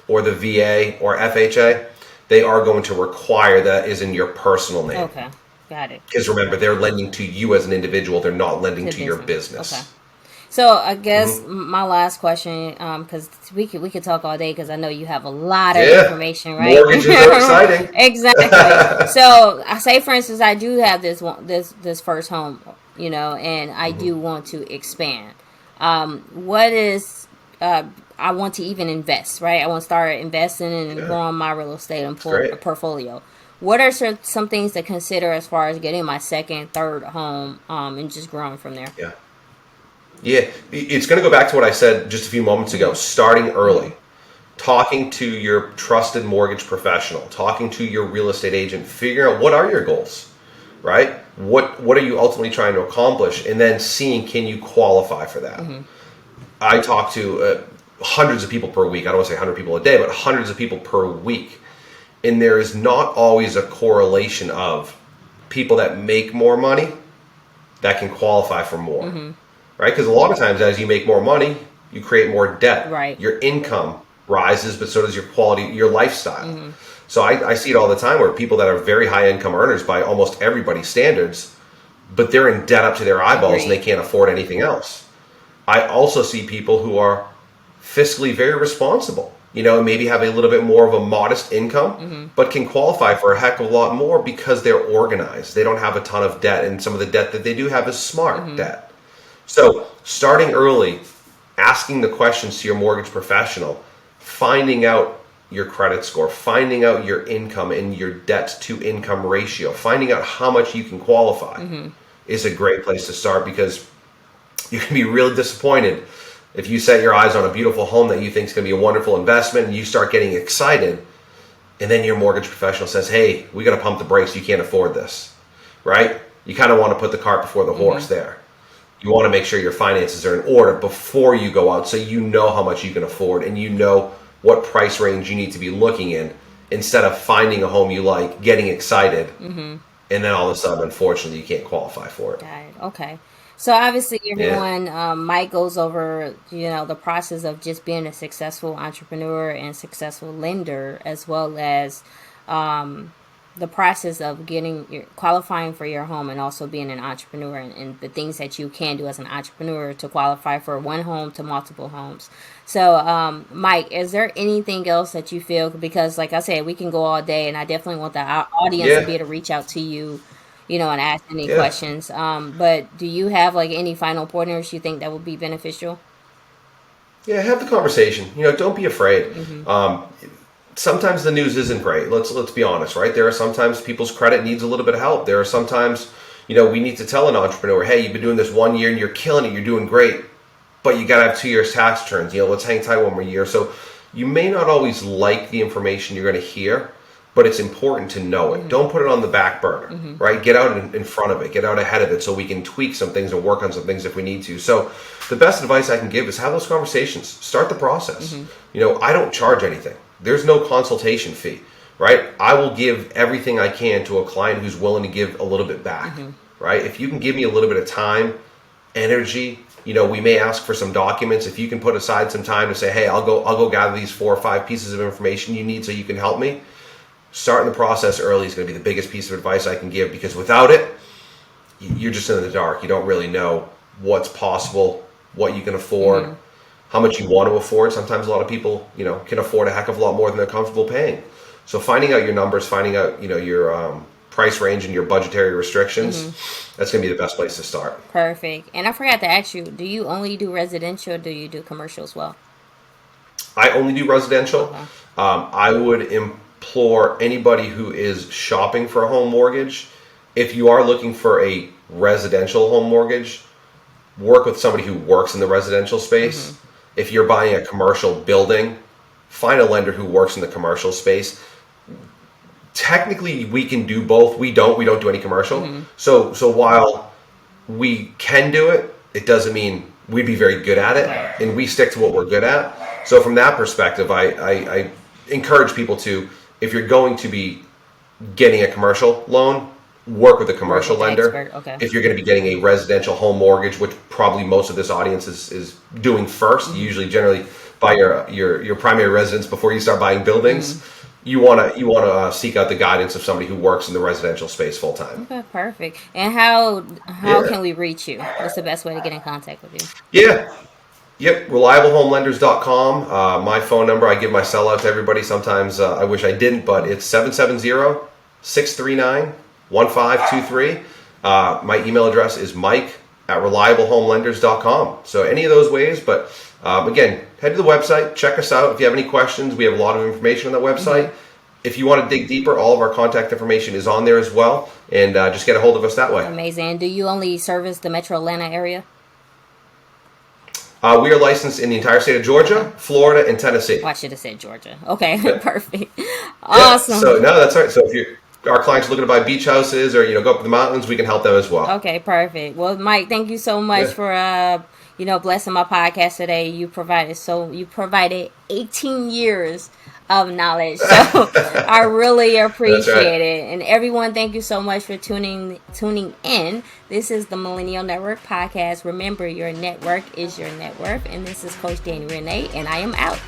or the VA or FHA, they are going to require that is in your personal name. Okay, got it. Because remember, they're lending to you as an individual. They're not lending to your business. Okay. So I guess my last question, because we could talk all day, because I know you have a lot of information, right? Mortgages are exciting. Exactly. So I say, for instance, I do have this first home, and I do want to expand. What is I want to even invest, right? I want to start investing and growing my real estate portfolio. What are some things to consider as far as getting my second, third home, and just growing from there? Yeah, it's going to go back to what I said just a few moments ago. Starting early, talking to your trusted mortgage professional, talking to your real estate agent, figuring out what are your goals, right? What are you ultimately trying to accomplish, and then seeing, can you qualify for that? I talk to hundreds of people per week. I don't want to say 100 people a day, but hundreds of people per week. And there is not always a correlation of people that make more money that can qualify for more. Right? Because a lot of times as you make more money, you create more debt. Right. Your income rises, but so does your quality, your lifestyle. So I see it all the time where people that are very high income earners by almost everybody's standards, but they're in debt up to their eyeballs and they can't afford anything else. I also see people who are fiscally very responsible, maybe have a little bit more of a modest income, but can qualify for a heck of a lot more because they're organized. They don't have a ton of debt, and some of the debt that they do have is smart debt. So starting early, asking the questions to your mortgage professional, finding out your credit score, finding out your income and your debt to income ratio, finding out how much you can qualify is a great place to start, because you can be really disappointed if you set your eyes on a beautiful home that you think is going to be a wonderful investment and you start getting excited, and then your mortgage professional says, hey, we got to pump the brakes, you can't afford this, right? You kind of want to put the cart before the horse there. You want to make sure your finances are in order before you go out, so you know how much you can afford and you know what price range you need to be looking in, instead of finding a home you like, getting excited, and then all of a sudden, unfortunately, you can't qualify for it. Got it. Okay. So obviously everyone, Mike goes over, the process of just being a successful entrepreneur and successful lender, as well as the process of qualifying for your home, and also being an entrepreneur, and the things that you can do as an entrepreneur to qualify for one home to multiple homes. So, Mike, is there anything else that you feel, because like I said, we can go all day, and I definitely want the audience to be able to reach out to you, and ask any questions. But do you have like any final pointers you think that would be beneficial? Yeah, have the conversation. Don't be afraid. Sometimes the news isn't great. Let's be honest, right? There are sometimes people's credit needs a little bit of help. There are sometimes, we need to tell an entrepreneur, hey, you've been doing this 1 year and you're killing it, you're doing great, but you got to have 2 years tax returns. Let's hang tight one more year. So you may not always like the information you're going to hear, but it's important to know it. Don't put it on the back burner, right? Get out in front of it, get out ahead of it, so we can tweak some things and work on some things if we need to. So the best advice I can give is have those conversations. Start the process. I don't charge anything. There's no consultation fee, right? I will give everything I can to a client who's willing to give a little bit back, right? If you can give me a little bit of time, energy, we may ask for some documents. If you can put aside some time to say, hey, I'll go gather these 4 or 5 pieces of information you need so you can help me. Starting the process early is going to be the biggest piece of advice I can give, because without it, you're just in the dark. You don't really know what's possible, what you can afford, how much you want to afford. Sometimes a lot of people, can afford a heck of a lot more than they're comfortable paying. So finding out your numbers, finding out, your price range and your budgetary restrictions, that's going to be the best place to start. Perfect. And I forgot to ask you, do you only do residential, or do you do commercial as well? I only do residential. I would implore anybody who is shopping for a home mortgage, if you are looking for a residential home mortgage, work with somebody who works in the residential space. If you're buying a commercial building, find a lender who works in the commercial space. Technically, we can do both. We don't do any commercial. So while we can do it, it doesn't mean we'd be very good at it, and we stick to what we're good at. So from that perspective, I encourage people to, if you're going to be getting a commercial loan, work with a commercial lender. If you're going to be getting a residential home mortgage, which probably most of this audience is doing first, you usually generally buy your primary residence before you start buying buildings. You want to seek out the guidance of somebody who works in the residential space full time. Okay, perfect. And how can we reach you? What's the best way to get in contact with you? Yep, reliablehomelenders.com. My phone number, I give my cell out to everybody. Sometimes I wish I didn't, but it's 770-639-1523. My email address is mike@reliablehomelenders.com. So any of those ways, but again, head to the website, check us out. If you have any questions, we have a lot of information on the website. If you want to dig deeper, all of our contact information is on there as well, and just get a hold of us that way. Amazing. Do you only service the Metro Atlanta area? We are licensed in the entire state of Georgia, Florida, and Tennessee. I should have said Georgia. Okay, perfect. Awesome. Yeah. So no, that's right. So if our clients are looking to buy beach houses or go up to the mountains, we can help them as well. Okay, perfect. Well, Mike, thank you so much for blessing my podcast today. You provided 18 years of knowledge, so I really appreciate it. And everyone, thank you so much for tuning in. This is the Millennial Network Podcast. Remember, your network is your net worth, and this is Coach Danny Renee, and I am out.